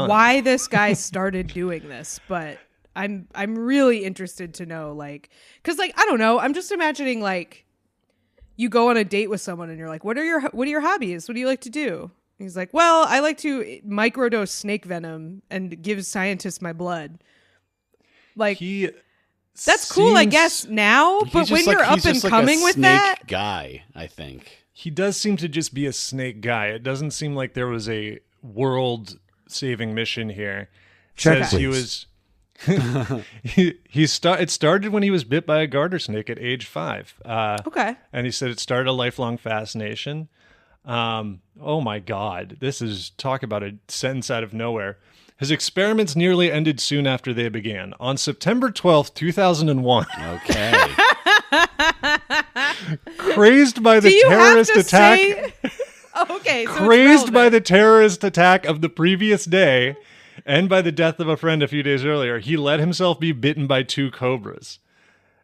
why this guy started doing this, but I'm really interested to know, like, because like, I don't know. I'm just imagining like, you go on a date with someone and you're like, what are your hobbies? What do you like to do? And he's like, well, I like to microdose snake venom and give scientists my blood. Like, that's cool, I guess, now. But when you're up and coming with that guy, I think he does seem to just be a snake guy. It doesn't seem like there was a world-saving mission here. Check, says please. he was. It started when he was bit by a garter snake at age 5. Okay. And he said it started a lifelong fascination. Oh my God, this is talk about a sentence out of nowhere. His experiments nearly ended soon after they began. On September 12th, 2001. Okay. Crazed by the Do you terrorist have to attack. say... Okay. So Crazed by the terrorist attack of the previous day and by the death of a friend a few days earlier, he let himself be bitten by 2 cobras.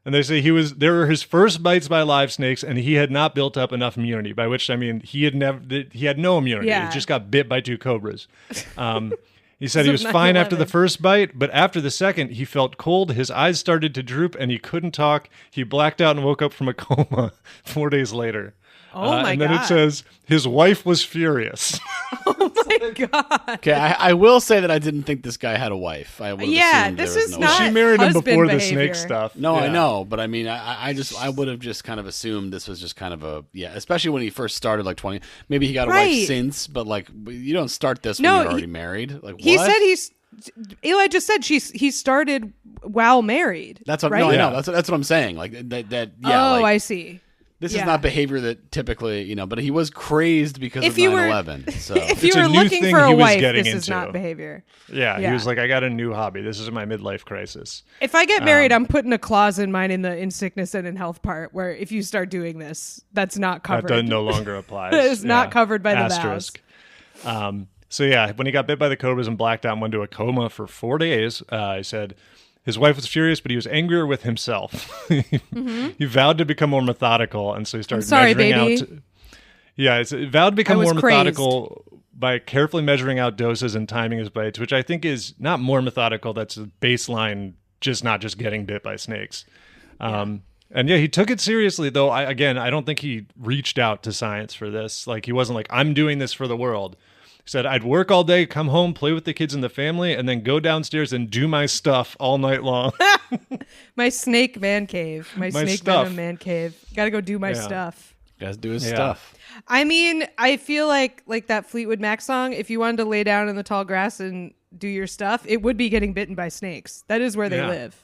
And they say there were his first bites by live snakes, and he had not built up enough immunity, by which I mean he had no immunity. Yeah. He just got bit by 2 cobras. He said he was So fine after the 9/11. first bite, but after the second, he felt cold, his eyes started to droop, and he couldn't talk. He blacked out and woke up from a coma 4 days later. Oh my and then God. it says his wife was furious. Oh my God. Okay, I will say that I didn't think this guy had a wife. I would Yeah, assumed this there was is no not- wife. She married him husband before the behavior. snake stuff. No, I Yeah. know, but I mean, I would have just kind of assumed this was just kind of especially when he first started, like 20. Maybe he got a Right. wife since, but like you don't start this No, when you're already married. Like He what? said Eli just said he started while married. That's what. right? No, I know. Yeah. That's what I'm saying. Like that. Yeah. Oh, like, I see. This yeah. is not behavior that typically, but he was crazed because If of you were- 9/11. So If It's you a were new looking thing for a he was wife, getting this is into. not behavior. Yeah, he Yeah. was like, I got a new hobby. This is my midlife crisis. If I get married, I'm putting a clause in mine in sickness and in health part where if you start doing this, that's not covered. That no longer applies. That is not covered by the Asterisk. So yeah, when he got bit by the cobras and blacked out and went into a coma for 4 days, he said his wife was furious, but he was angrier with himself. He vowed to become more methodical, and so he started sorry, measuring baby. out. Yeah, he vowed to become was more methodical by carefully measuring out doses and timing his bites, which I think is not more methodical. That's a baseline, not just getting bit by snakes. And yeah, he took it seriously, though. I don't think he reached out to science for this. Like, he wasn't like, I'm doing this for the world. He said, I'd work all day, come home, play with the kids and the family, and then go downstairs and do my stuff all night long. My snake man cave. My snake stuff. venom man cave. Gotta go do my Yeah. stuff. guys do his Yeah. stuff. I mean, I feel like that Fleetwood Mac song, if you wanted to lay down in the tall grass and do your stuff, it would be getting bitten by snakes. That is where they Yeah. live,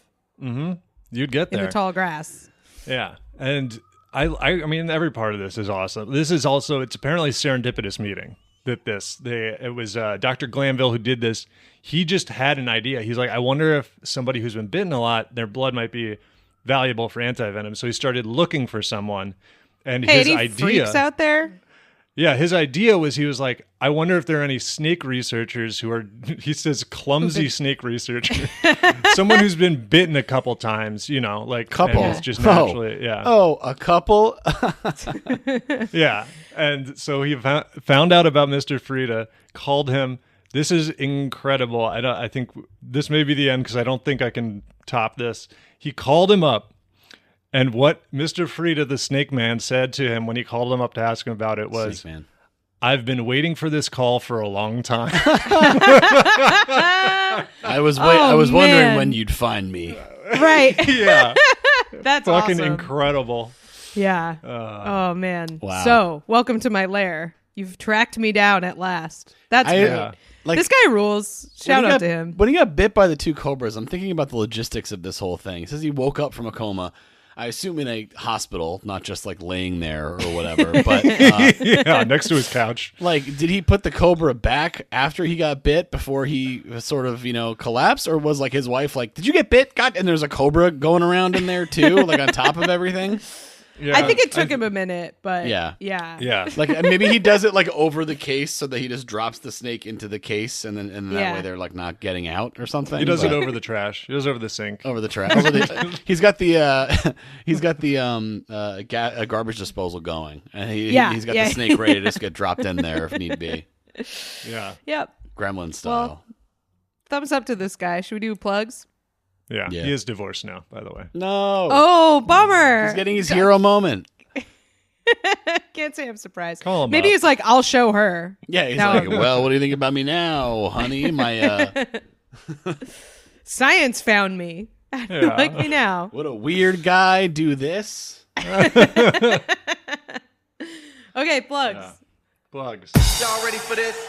You'd get in there. the tall grass. Yeah. And I mean, every part of this is awesome. This is also, it's apparently serendipitous meeting. It was Dr. Glanville who did this. He just had an idea. He's like, I wonder if somebody who's been bitten a lot, their blood might be valuable for antivenom. So he started looking for someone, and Hey, his any idea, freaks out there? yeah, his idea was he was like, I wonder if there are any snake researchers who are, he says, clumsy snake researcher, someone who's been bitten a couple times, like Couple. and is just naturally, yeah. Oh, a couple. Yeah. And so he found out about Mr. Frieda, called him. This is incredible. I think this may be the end because I don't think I can top this. He called him up, and what Mr. Frieda, the snake man, said to him when he called him up to ask him about it was, Snake man. I've been waiting for this call for a long time. I was wondering man. when you'd find me. Right. Yeah. That's Fucking awesome. incredible. Yeah. Oh man. Wow. So, welcome to my lair. You've tracked me down at last. That's great. Yeah. Like, This guy rules. Shout out to him. When he got bit by the 2 cobras, I'm thinking about the logistics of this whole thing. He says he woke up from a coma. I assume in a hospital, not just like laying there or whatever. But Yeah, next to his couch. like, did he put the cobra back after he got bit before he sort of, collapsed? Or was like his wife like, did you get bit? God, and there's a cobra going around in there too, like on top of everything? Yeah. I think it took him a minute, but Yeah. yeah. Yeah. Like maybe he does it like over the case so that he just drops the snake into the case and then that Yeah. way they're like not getting out or something. He does it But- over the trash. He does it over the sink. over the trash. He's got the garbage disposal going, and he's got yeah. the snake ready to just get dropped in there if need be, Yeah. Yep. Gremlin style. Thumbs up to this guy. Should we do plugs? Yeah. Yeah. He is divorced now, by the way. No, Oh, bummer. he's getting his hero moment. Can't say I'm surprised. Call him Maybe up. he's like, I'll show her. Yeah, he's No. like, well, what do you think about me now, honey? My Science found me. Yeah. Like me now. what a weird guy do this. Okay, plugs. Bugs.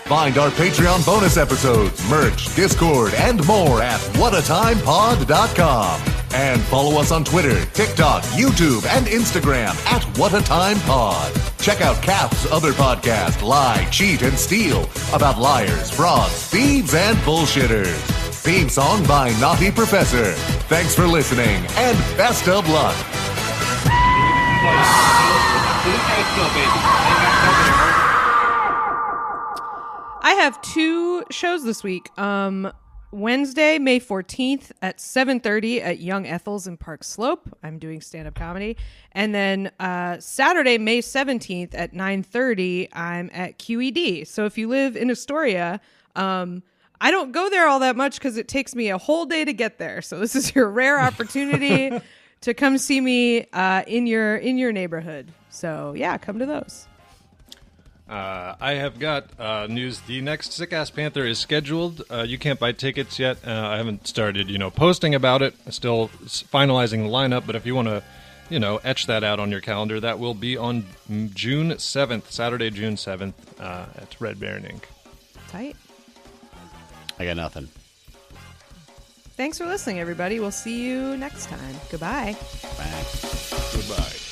Find our Patreon bonus episodes, merch, Discord, and more at whatatimepod.com. And follow us on Twitter, TikTok, YouTube, and Instagram at whatatimepod. Check out CAF's other podcast, Lie, Cheat, and Steal, about liars, frauds, thieves, and bullshitters. Theme song by Naughty Professor. Thanks for listening, and best of luck. I have 2 shows this week. Wednesday, May 14th at 7:30 at Young Ethel's in Park Slope. I'm doing stand-up comedy. And then Saturday, May 17th at 9:30, I'm at QED. So if you live in Astoria, I don't go there all that much because it takes me a whole day to get there. So this is your rare opportunity to come see me in your neighborhood. So yeah, come to those. I have got news. The next Sick Ass Panther is scheduled. You can't buy tickets yet. I haven't started, posting about it. I'm still finalizing the lineup, but if you want to, etch that out on your calendar, that will be on June 7th, Saturday, June 7th, at Red Baron Inc. Tight. I got nothing. Thanks for listening, everybody. We'll see you next time. Goodbye. Bye. Goodbye.